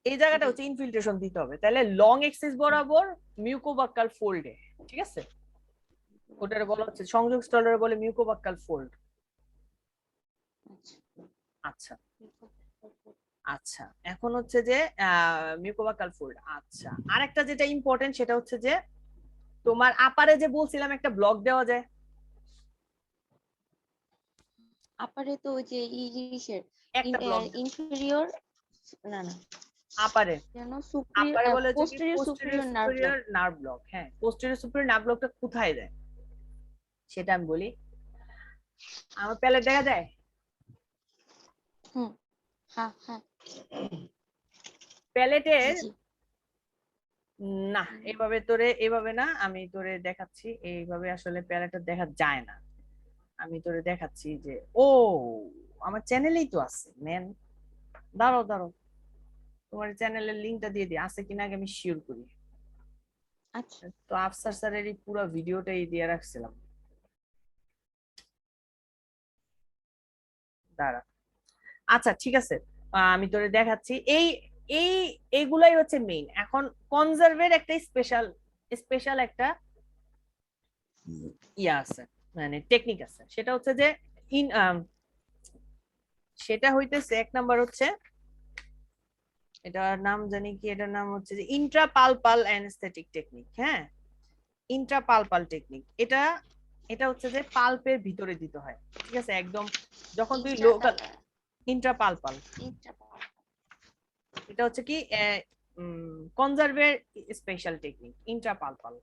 এই জায়গাটা জি। হচ্ছে ইনফিল্ট্রেশন দিতে হবে, তাহলে লং এক্সিস বরাবর মিউকোবাক্কাল ফোল্ডে, ঠিক আছে? ওটারে বলা হচ্ছে সংযোগ স্থলের বলে মিউকোবাক্কাল ফোল্ড। আচ্ছা। আচ্ছা, আচ্ছা, এখন হচ্ছে যে মিউকোবাক্কাল ফোল্ড। আচ্ছা, আরেকটা যেটা ইম্পর্টেন্ট সেটা হচ্ছে যে তোমার আপারে যে বলছিলাম একটা ব্লক দেওয়া যায়, আপারে তো ওই যে ইংলিশের একটা ব্লক ইনফেরিয়র, না না, আপারে, যেন আপারে সুপিরিয়র বলে হচ্ছে কি posterior posterior superior nerve block. Superior nerve block. হ্যাঁ, পোস্টেরিয়র সুপিরিয়র নার্ভ ব্লকটা কোথায় দেয় সেটা আমি বলি। আমার প্যালেট দেখা যায়, হুম। হ্যাঁ হ্যাঁ। জি প্যালেটের জি। না, এভাবে তোরে এভাবে না, আমি তোরে দেখাচ্ছি, এইভাবে আসলে প্যালেটটা দেখা যায় না। আমি তোরে দেখাচ্ছি যে ও আমার চ্যানেলেই তো আছে ম্যান, দাঁড়াও দাঁড়াও, তোমার চ্যানেলের লিংকটা দিয়ে দিই, আছে কিনা আগে আমি শিওর করি। আচ্ছা। তো আফসার স্যারের এই পুরো ভিডিওটাই দিয়ে রাখছিলাম, দাঁড়া। আচ্ছা ঠিক আছে, আমি তোরে দেখাচ্ছি। এই এই এইগুলাই হচ্ছে মেইন। এখন কনজার্ভের একটা স্পেশাল স্পেশাল একটা ইয়া আছে, মানে টেকনিক আছে, সেটা হচ্ছে যে ইন সেটা হইতেছে এক নাম্বার হচ্ছে, এটার নাম জানি কি, এটার নাম হচ্ছে যে ইন্ট্রাপালপাল অ্যানেস্থেটিক টেকনিক, হ্যাঁ, ইন্ট্রাপালপাল টেকনিক। এটা এটা হচ্ছে যে পাল্পের ভিতরে দিতে হয়, ঠিক আছে, একদম যখন তুই ইন্ট্রা লোকাল ইন্ট্রাপালপাল, ইন্ট্রা এটা হচ্ছে কি কনজার্ভের স্পেশাল টেকনিক ইন্ট্রাপালপাল।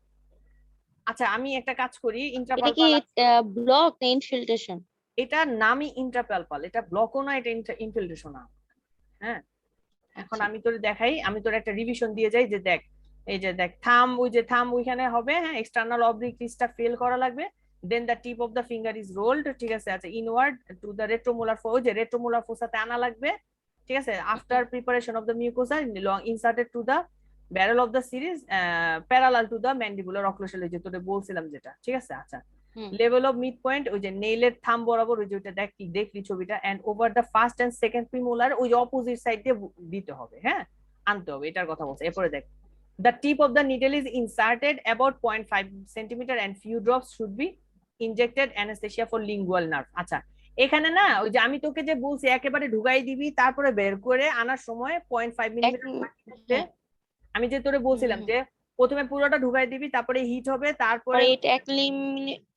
আচ্ছা আমি একটা কাজ করি, এটা কি ইন্ট্রাপালপাল, ব্লক না ইনফিল্ট্রেশন? এটার নামই ইন্ট্রাপালপাল, এটা ব্লকও না, এটা ইনফিল্ট্রেশন না, হ্যাঁ। এখন আচ্ছা। আমি তোর দেখাই, আমি তোর একটা রিভিশন দিয়ে যাই যে দেখ, এই যে দেখ থাম, ওই যে থাম ওইখানে হবে, হ্যাঁ, এক্সটার্নাল অবলিক রিজটা ফেল করা লাগবে, then the tip of the finger is rolled, ঠিক আছে, আচ্ছা ইনওয়ার্ড টু দ্য রেট্রোমোলার ওই যে রেট্রোমোলার ফোসাতে আনা লাগবে, ঠিক আছে, after preparation of the mucosa long inserted to the barrel of the syringe parallel to the mandibular occlusal, যে তোরে বলছিলাম যেটা, ঠিক আছে। আচ্ছা, হুম। লেভেল অফ মিড পয়েন্ট ওই যে নেইলের থাম বরাবর, ওই যে ওইটা দেখলি ছবিটা, and over the first and second premolar, ওই যে অপোজিট সাইড দিয়ে দিতে হবে, হ্যাঁ, আনতে হবে, এটার কথা বলছে। এরপরে দেখ, the tip of the needle is inserted about 0.5 centimeter and few drops should be injected anesthesia for lingual nerve। আচ্ছা, এখানে না ওই যে আমি তোকে যে বলছি একেবারে ঢুকাই দিবি তারপরে বের করে আনার সময় 0.5 এক মিলিমিটার, হ্যাঁ। আমি যে তোরে হুম বলছিলাম হুম। যে প্রথমে পুরোটা ঢুকাই দিবি, তারপরে হিট হবে, তারপরে পরে এটা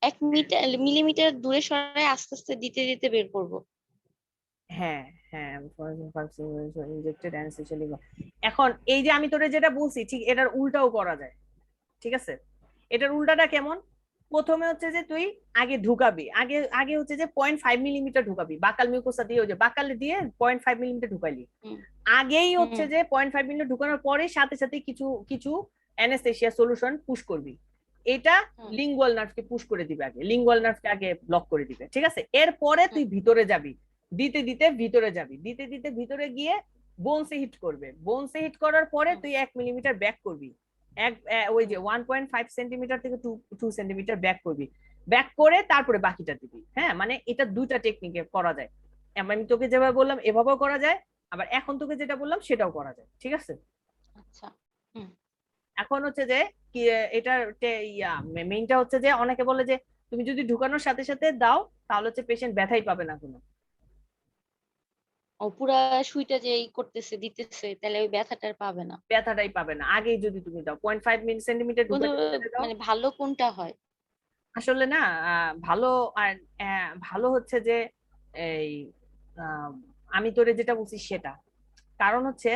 1 মিটার মিলিমিটার দূরে সরাই আস্তে আস্তে দিতে দিতে বের করব। হ্যাঁ, হ্যাঁ, ইনজেক্টেড অ্যানেস্থেসিয়া। এখন এই যে আমি তোরে যেটা বলছি ঠিক এটার উল্টাও করা যায়, ঠিক আছে। এটার উল্টাটা কেমন, প্রথমে হচ্ছে যে তুই আগে ঢুকাবি, আগে আগে হচ্ছে যে 0.5 মিলিমিটার ঢুকাবি, বাকাল মিউকোসা দিয়ে, ওই যে বাকাল দিয়ে 0.5 মিলিমিটার ঢুকাইলি, হুম আগেই হচ্ছে হুম যে 0.5 মিলিমিটার ঢুকানোর পরে সাথে সাথে কিছু কিছু অ্যানেস্থেসিয়া সলিউশন পুশ করবি, এটা হুম লিঙ্গুয়াল নার্ভকে পুশ করে দিবে, আগে লিঙ্গুয়াল নার্ভকে আগে ব্লক করে দিবে, ঠিক আছে। এরপরে হুম তুই ভিতরে যাবি, দিতে দিতে ভিতরে যাবি, দিতে দিতে ভিতরে গিয়ে বোনসে হিট করবে, বোনসে হিট করার পরে হুম তুই 1 মিলিমিটার ব্যাক করবি, ওই যে হুম 1.5 সেন্টিমিটার থেকে 2 সেন্টিমিটার ব্যাক করবি, ব্যাক করে তারপরে বাকিটা দিবি। হ্যাঁ, মানে এটা দুইটা টেকনিকে করা যায়। আমি তোকে যেভাবে বললাম এভাবেও করা যায়, আবার এখন তোকে যেটা বললাম সেটাও করা যায়, ঠিক আছে? আচ্ছা। হুম। এখন হচ্ছে যে কি, এটা মেইনটা হচ্ছে যে অনেকে বলে যে তুমি যদি ঢুকানোর সাথে সাথে দাও তাহলে হচ্ছে পেশেন্ট ব্যথাই পাবে না কোনো। ও পুরা সুইটা যে করতেছে দিতেছে তাহলে ওই ব্যথাটা আর পাবে না। ব্যথাটাই পাবে না আগেই যদি তুমি দাও, 0.5 সেন্টিমিটার কিন্তু ঢুকাতে দাও। মানে ভালো কোনটা হয়? আসলে না, ভালো আর ভালো হচ্ছে যে এই আহ, আমি তোরে যেটা বলছি সেটা। কারণ হচ্ছে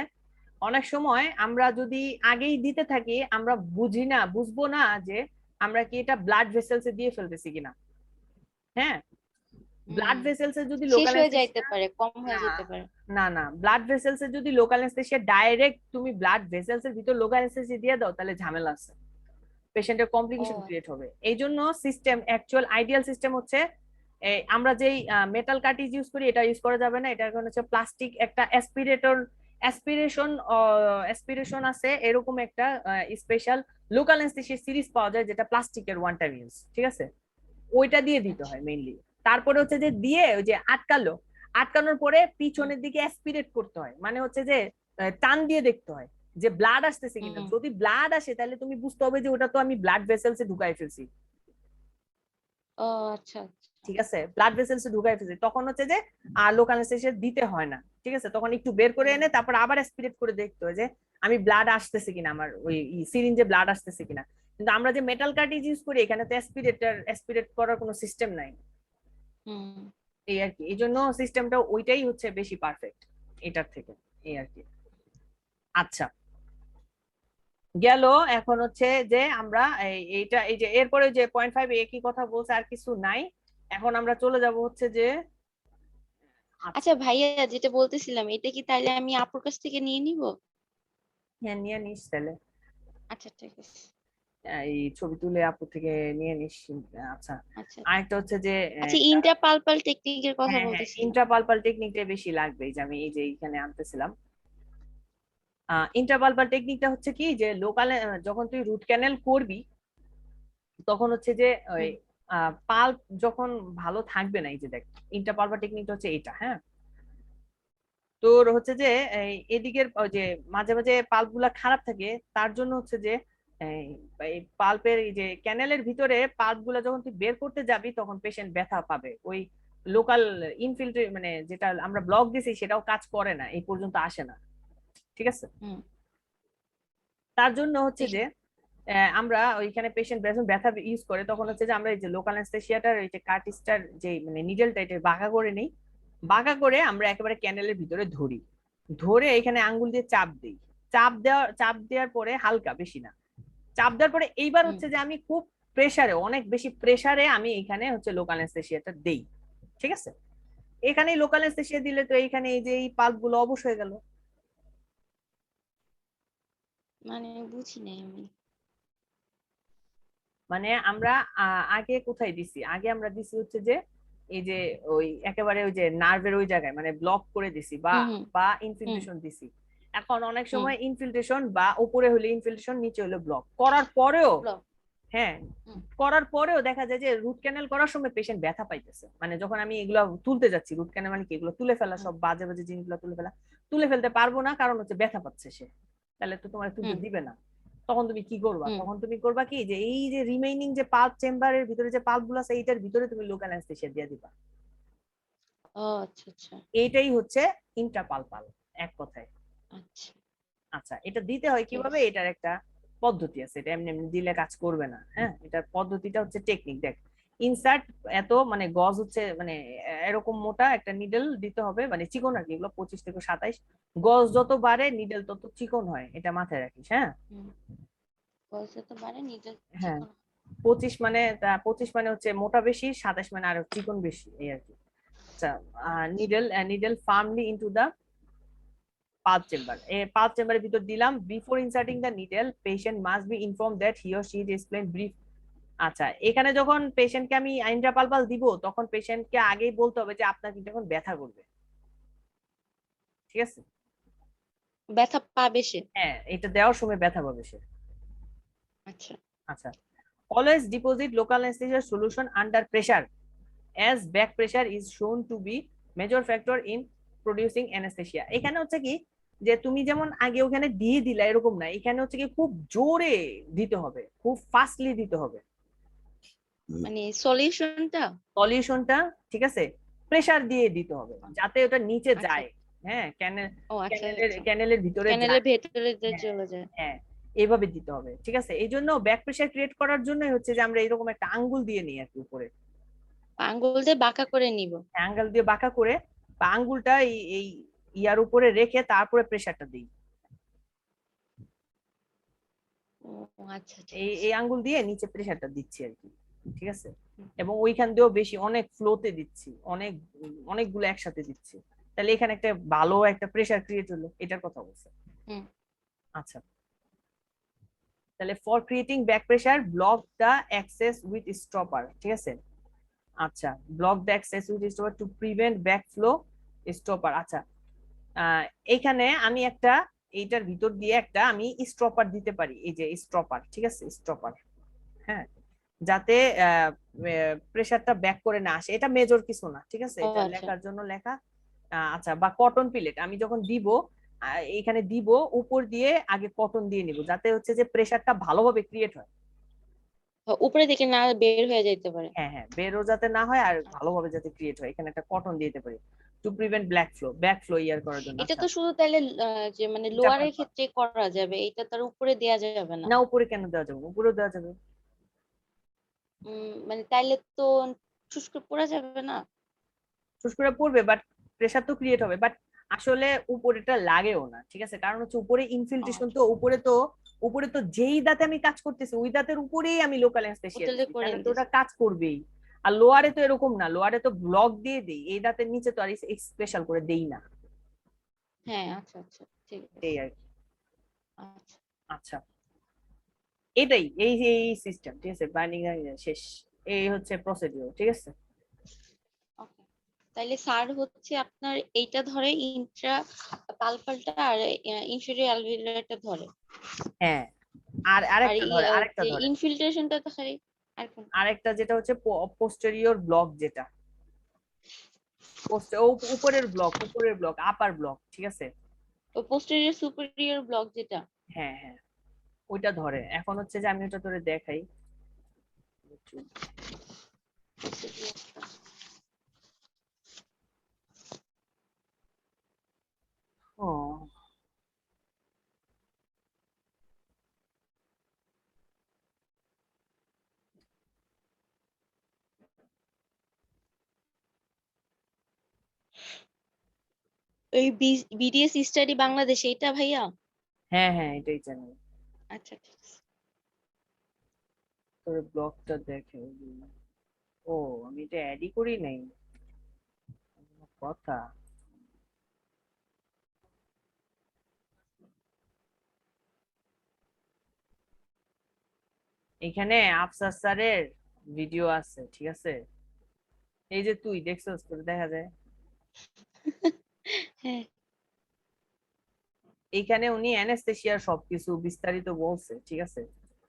অনেক সময় আমরা যদি আগেই দিতে থাকি আমরা বুঝবো না যে আমরা কি এটা ব্লাড ভেসেলসে দিয়ে ফেলতেছি কিনা। হ্যাঁ, ব্লাড হুম। ভেসেলসে যদি শেষ লোকাল হয়ে যাইতে অ্যানেস্থেসিয়া, পারে, কম না হয়ে যেতে পারে। না ব্লাড ভেসেলসে যদি লোকাল অ্যানেস্থেসিয়া ডাইরেক্ট তুমি ব্লাড ভেসেলসের ভিতর লোকাল অ্যানেস্থেসিয়া দিয়ে দাও তাহলে ঝামেলা আছে, পেশেন্টের কমপ্লিকেশন ও ক্রিয়েট হবে। এই জন্য সিস্টেম, অ্যাকচুয়াল আইডিয়াল সিস্টেম হচ্ছে আমরা যেই মেটাল কার্টিজ ইউজ করি এটা ইউজ করা যাবে না, এটা এখন হচ্ছে প্লাস্টিক একটা অ্যাসপিরেশন অ্যাসপিরেশন আছে এরকম একটা স্পেশাল লোকাল অ্যানেস্থেসিয়া সিরিজ পাওয়া যায় যেটা প্লাস্টিকের ওয়ান টাইম ইউজ, ঠিক আছে? ওইটা দিয়ে দিতে আচ্ছা। হয় মেইনলি। তারপরে হচ্ছে যে দিয়ে ওই যে আটকানোর পরে হুম পিছনের দিকে অ্যাসপিরেট করতে হয়, মানে হচ্ছে যে টান দিয়ে দেখতে হয় যে ব্লাড আসতেছে কিনা। হুম। যদি ব্লাড আসে তাহলে তুমি বুঝতে হবে যে ওটা তো আমি ব্লাড ভেসেলসে ঢুকাই ফেলছি, ও আচ্ছা আচ্ছা। ঠিক আছে? ব্লাড ভেসেলসে ঢুকাই ফেলছি, তখন হচ্ছে যে আর লোকাল অ্যানেস্থেসিয়া দিতে হয় না, ঠিক আছে? তখন একটু বের করে হুম এনে তারপর আবার অ্যাসপিরেট করে দেখতে হয় যে আমি ব্লাড আসতেছে কিনা, আমার ওই সিরিঞ্জে ব্লাড আসতেছে কিনা। কিন্তু আমরা যে মেটাল কার্টিজ ইউজ করি এখানে তো অ্যাসপিরেট করার কোনো সিস্টেম নাই, হুম। এই আর কি। এই জন্য সিস্টেমটা ওইটাই হচ্ছে বেশি পারফেক্ট এটার থেকে, এই আর কি। আচ্ছা, গেল। এখন হচ্ছে যে আমরা এইটা এই যে এরপরে যে 0.5 একই কথা বলছে, আর কিছু নাই। এখন আমরা চলে যাব হচ্ছে যে, আচ্ছা আচ্ছা ভাইয়া, যেটা বলতেছিলাম এটা কি তাইলে আমি আপুর কাছ থেকে নিয়ে নিব? হ্যাঁ নিয়ে নিস তাহলে। আচ্ছা ঠিক আছে। এই ছবি তুলে আপু থেকে নিয়ে নিস। আচ্ছা, আচ্ছা আচ্ছা। আরেকটা হচ্ছে যে আচ্ছা ইন্টারপালপাল টেকনিকের কথা হ্যাঁ হ্যাঁ বলতেছিলাম। ইন্ট্রাপালপাল টেকনিকটা বেশি লাগবে, এই যে আমি এই যে এইখানে আনতেছিলাম। ইন্টারপালপাল টেকনিকটা হচ্ছে কি যে লোকালে যখন তুই রুট ক্যানেল করবি তখন হচ্ছে যে ওই হুম পাল্প যখন ভালো থাকবে না, এই যে দেখ ইন্টারপালপাল টেকনিকটা হচ্ছে এটা। হ্যাঁ, তোর হচ্ছে যে এদিকের ওই যে মাঝে মাঝে পাল্প গুলা খারাপ থাকে, তার জন্য হচ্ছে যে এই পাল্পের এই যে ক্যানেলের ভিতরে পাল্প গুলা যখন তুই বের করতে যাবি তখন পেশেন্ট ব্যথা পাবে। ওই লোকাল ইনফিল্ট্রেট মানে যেটা আমরা ব্লক দিছি সেটাও কাজ করে না, এই পর্যন্ত আসে না, ঠিক আছে? হুম। তার জন্য হচ্ছে ঠিক। যে আমরা ওইখানে পেশেন্ট যখন ব্যথা ইউজ করে তখন হচ্ছে যে আমরা এই যে লোকাল অ্যানেস্থেসিয়াটার এই যে কার্টিস্টার যে মানে নিডেলটা এটা বাঁকা করে নেই, বাঁকা করে আমরা একেবারে ক্যানেলের ভিতরে ধরি, ধরে এখানে আঙ্গুল দিয়ে চাপ দিই। চাপ দেওয়ার পরে হালকা, বেশি না, চাপ দেওয়ার পরে এইবার হুম। হচ্ছে যে আমি খুব প্রেসারে, অনেক বেশি প্রেসারে আমি এখানে হচ্ছে লোকাল অ্যানেস্থেসিয়াটা দেই, ঠিক আছে? এখানে লোকাল অ্যানেস্থেসিয়া দিলে তো এইখানে এই যে এই পাল্প গুলো অবশ হয়ে গেল। মানে বুঝি নাই আমি। মানে আমরা আগে কোথায় দিছি, আগে আমরা দিছি হচ্ছে যে এই যে ওই একেবারে ওই যে নার্ভের ওই জায়গায় মানে ব্লক করে দিছি বা হুম হুম বা হুম ইনফিল্ট্রেশন দিছি। এখন অনেক হুম। সময় ইনফিল্ট্রেশন বা উপরে হলে ইনফিল্ট্রেশন নিচে হলে ব্লক করার পরেও, ব্লক। হ্যাঁ, হুম করার পরেও দেখা যায় যে রুট ক্যানেল করার সময় পেশেন্ট ব্যথা পাইতেছে, মানে যখন আমি এগুলো তুলতে যাচ্ছি, রুট ক্যানেল মানে কি এগুলো তুলে ফেলা, হুম সব বাজে বাজে জিনিসগুলো তুলে ফেলতে পারবো না কারণ হচ্ছে ব্যথা পাচ্ছে সে, তাহলে তো তোমার তুলতে হুম দিবে না। তখন তুমি কি করবা, হুম। তখন তুমি করবা কি যে এই যে রিমেইনিং যে পাল্প চেম্বারের ভিতরে যে পাল্প গুলো আছে এইটার ভিতরে তুমি লোকাল অ্যানেস্থেসিয়া দিয়ে দিবা। ও আচ্ছা আচ্ছা এইটাই হচ্ছে ইন্ট্রাপালপাল, এক কথায়। আচ্ছা। আচ্ছা, এটা দিতে হয় ঠিক কিভাবে, আছে। এটার একটা পদ্ধতি আছে, এটা এমনি এমনি দিলে কাজ করবে না। হ্যাঁ, এটার পদ্ধতিটা হচ্ছে টেকনিক, দেখ। ইনসার্ট এত মানে গজ হচ্ছে মানে এরকম মোটা একটা নিডল দিতে হবে, মানে চিকন আর কি, এগুলো 25 থেকে 27 গজ যত বাড়ে নিডল তত চিকন হয়, এটা মাথায় রাখিস। হ্যাঁ হুম। বয়সে তো বাড়ে নিজের হ্যাঁ, চিকন। 25 মানে হচ্ছে মোটা বেশি, 27 মানে আরো চিকন বেশি, এই আর কি। আচ্ছা, আচ্ছা। Needle firmly into the pulp chamber, pulp চেম্বারের ভিতর দিলাম। Before inserting the needle patient must be inform that he or she is explain brief. আচ্ছা, এখানে যখন পেশেন্টকে আমি ইন্ট্রাপালপাল দিব তখন পেশেন্টকে আগেই বলতে হবে যে আপনার কিন্তু এখন ব্যথা করবে, ঠিক আছে? ব্যথা পাবে সে। হ্যাঁ, এটা দেওয়ার সময় ব্যথা পাবে সে। আচ্ছা। আচ্ছা, always deposit local anaesthesia solution under pressure as back pressure is shown to be major factor in producing anesthesia। এখানে হচ্ছে কি যে তুমি যেমন আগে ওখানে দিয়ে দিলা এরকম না, এখানে হচ্ছে কি খুব জোরে দিতে হবে, খুব ফাস্টলি দিতে হবে মানে সলিউশনটা। সলিউশনটা, ঠিক আছে, প্রেসার দিয়ে দিতে হবে যাতে ওটা নিচে আচ্ছা। যায়। হ্যাঁ, ও আচ্ছা ক্যানেলের আচ্ছা, ক্যানেলের ভিতরে ক্যানেলের যায়। ভেতরে যে হ্যাঁ চলে যায়। হ্যাঁ, এইভাবে দিতে হবে, ঠিক আছে। এই জন্য ব্যাক প্রেসার ক্রিয়েট করার জন্যই হচ্ছে যে আমরা এরকম একটা আঙ্গুল দিয়ে নিই আর কি উপরে, আঙ্গুল দিয়ে বাঁকা করে নিব। আঙ্গুল দিয়ে বাঁকা করে, বা আঙ্গুলটা এই এই ইয়ার উপরে রেখে তারপরে প্রেসারটা দিই। ও আচ্ছা ঠিক এই আছে। এই আঙ্গুল দিয়ে নিচে প্রেসারটা দিচ্ছি আর কি, ঠিক আছে। হুম, এবং ওইখান দিয়েও বেশি অনেক ফ্লোতে দিচ্ছি, অনেকগুলো একসাথে দিচ্ছি, তাহলে এখানে একটা ভালো একটা প্রেসার ক্রিয়েট হলো, এটার কথা বলছে। হুম। আচ্ছা, তাহলে for creating back pressure block the access with stopper, ঠিক আছে। আচ্ছা, block the access with stopper to prevent back flow stopper. আচ্ছা, এইখানে আমি একটা, এইটার ভিতর দিয়ে একটা আমি স্টপার দিতে পারি, এই যে স্টপার, ঠিক আছে, স্টপার। হ্যাঁ, যাতে প্রেসারটা ব্যাক করে না আসে, এটা মেজর কিছু না, ঠিক আছে, ও এটা আচ্ছা। লেখার জন্য লেখা। আচ্ছা, বা কটন পিলেট আমি যখন দিব, এখানে দিব উপর দিয়ে আগে কটন দিয়ে নিব, যাতে হচ্ছে যে প্রেসারটা ভালোভাবে ক্রিয়েট হয়। উপরে দিকে না বের হয়ে যাইতে পারে। হ্যাঁ হ্যাঁ, বেরো যাতে না হয় আর ভালোভাবে যাতে ক্রিয়েট হয়, এখানে একটা কটন দিয়ে দিতে পারি টু প্রিভেন্ট ব্যাক ফ্লো ইয়ার করার জন্য। এটা আচ্ছা, তো শুধু তাহলে যে মানে লোয়ারের ক্ষেত্রে করা যাবে, এটা তার উপরে দেয়া যাবে না। না, উপরে কেন দেওয়া যাবে, উপরেও দেওয়া যাবে। মানে তাইলে তো শুষ্ক পড়া যাবে না। শুষ্করা পড়বে, বাট প্রেসার তো ক্রিয়েট হবে, বাট আসলে উপরেটা লাগেও না, ঠিক আছে, কারণ হচ্ছে উপরে ইনফিল্ট্রেশন, আচ্ছা, তো উপরে তো যেই দাঁতে আমি কাজ করতেছি ওই দাঁতের উপরেই আমি লোকাল অ্যানেস্থেসিয়া ওটালে দিচ্ছি, করে তাহলে তো ওটা নিতেছি। কাজ করবেই। আর লোয়ারে তো এরকম না, লোয়ারে তো ব্লক দিয়ে দেই, এই দাঁতের নিচে তো আর স্পেশাল করে দেই না। হ্যাঁ আচ্ছা আচ্ছা ঠিক এই আছে। আর কি। আচ্ছা আচ্ছা, এটাই এই এই সিস্টেম, ঠিক আছে, বাইন্ডিং শেষ, এই হচ্ছে প্রসিডিউর, ঠিক আছে। ওকে। তাইলে স্যার হচ্ছে আপনার এইটা ধরে ইন্ট্রা পালপালটা আর ইনফেরিয়র অ্যালভিওলারটা ধরে। হ্যাঁ, আর আর আরেকটা যে ধরে, ইনফিল্ট্রেশনটা তো খালি আর কোনটা? আরেকটা যেটা হচ্ছে পোস্টেরিয়র ব্লক, যেটা উপরের ব্লক আপার ব্লক, ঠিক আছে। ও পোস্টেরিয়র সুপিরিয়র ব্লক যেটা। হ্যাঁ হ্যাঁ, ওইটা ধরে। এখন হচ্ছে যে আমি ওটা ধরে দেখাই। ও, ওই বিডিএস স্টাডি বাংলাদেশ এইটা ভাইয়া? হ্যাঁ হ্যাঁ, এটাই চ্যানেল। আচ্ছা ঠিক আছে। তোর ব্লগটা দেখে। ও, আমি এটা অ্যাডই করি নাই, কথা। এখানে আফসার স্যারের ভিডিও আছে, ঠিক আছে, এই যে তুই দেখছস, তোর দেখা যায়। হ্যাঁ এইখানে উনি অ্যানেস্থেসিয়ার সবকিছু বিস্তারিত বলছে, ঠিক আছে।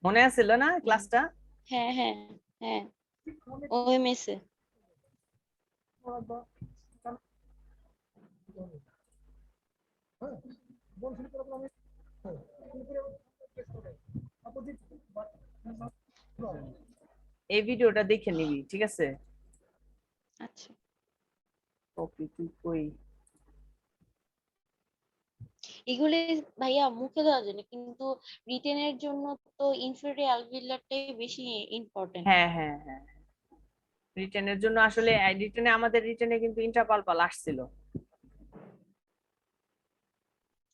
মনে আছিল না হুম, ক্লাসটা? হ্যাঁ হ্যাঁ হ্যাঁ। ওএমএস এ। এই ভিডিওটা দেখে নিবি, ঠিক আছে। আচ্ছা, কপি তুই কই? এগুলি ভাইয়া মুখে দেওয়া যায় না, কিন্তু রিটেনের জন্য তো ইনফেরিয়র অ্যালভিওলারটাই বেশি ইম্পর্টেন্ট। হ্যাঁ হ্যাঁ হ্যাঁ, রিটেনের জন্য আসলে আমাদের রিটেনে কিন্তু ইন্টারপালপাল আসছিল,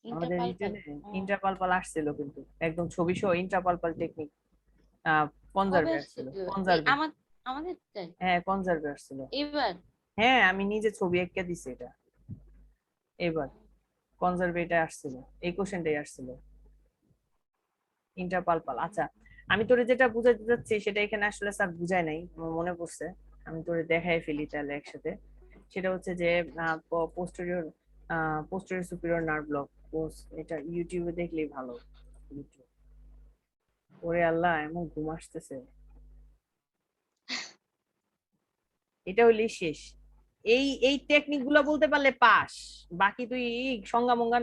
আমাদের ইন্টারপালপাল। রিটেনে ইন্টারপালপাল আসছিল কিন্তু একদম ছবি সহ ইন্টারপালপাল টেকনিক, কবে কনজার্ভে আসছিল, আসছিল? কনজার্ভে। আমাদের তাই? হ্যাঁ, কনজার্ভে আসছিল। এবার? হ্যাঁ, আমি নিজে ছবি এঁকে দিছি এটা, এবার কনজার্ভে এটা আসছিল, এই কোশ্চেনটাই আসছিল, ইন্টারপালপাল। আচ্ছা, আমি তোরে যেটা বুঝাতে চাচ্ছি সেটা এখানে আসলে স্যার বুঝায় নাই, আমার মনে পড়ছে, আমি তোরে দেখাই ফেলি তাহলে একসাথে। সেটা হচ্ছে যে posterior posterior superior nerve block, এটা ইউটিউবে দেখলেই ভালো। ইউটিউব, ওরে আল্লাহ, এমন ঘুম আসতেছে। এটা হইলেই শেষ। এই টেকনিক গুলো বলতে পারলে পাস। বাকি তুই সংজ্ঞা মঙ্গা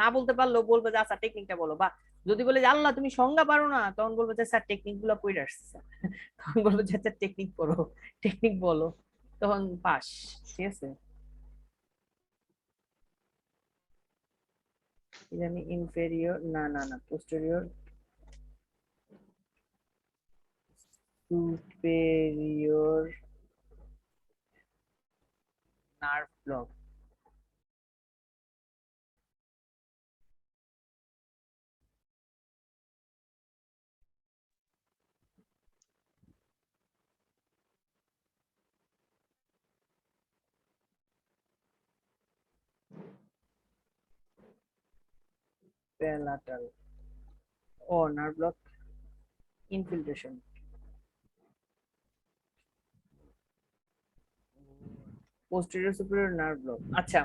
না বলতে পারলেও বলবে যে আচ্ছা টেকনিকটা বলো, বা যদি বলে যে আল্লাহ তুমি সংজ্ঞা পারো না, তখন বলবো যে স্যার টেকনিক গুলো পড়ে আসছে। তখন বলবো যে আচ্ছা টেকনিক পড়ো, টেকনিক বলো, তখন পাস। ঠিক আছে, জানি ইনফেরিয়র, না না না, posterior superior nerve block. Palatal, ও nerve block infiltration. Posterior superior nerve block, আচ্ছা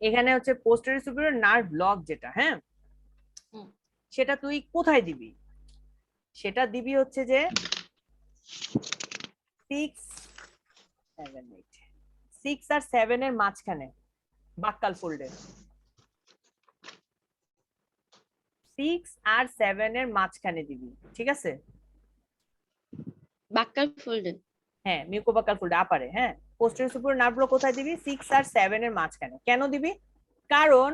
এখানে হচ্ছে পোস্টেরিয়র সুপিরিয়র নার্ভ ব্লক যেটা, হ্যাঁ হুম। সেটা তুই কোথায় দিবি? সেটা দিবি হচ্ছে যে 6, 7, 8, 6 আর 7 এর মাঝখানে, বাক্কাল ফোল্ডে। 6 আর 7 এর মাঝখানে দিবি, ঠিক আছে? বাক্কাল ফোল্ডে। হ্যাঁ, মিউকোবাক্কাল ফোল্ডে আপারে। হ্যাঁ, পোস্টেরিয়র সুপিরিয়র নার্ভ ব্লক কোথায় দিবি? 6 আর 7 এর মাঝখানে। কেন দিবি? কারণ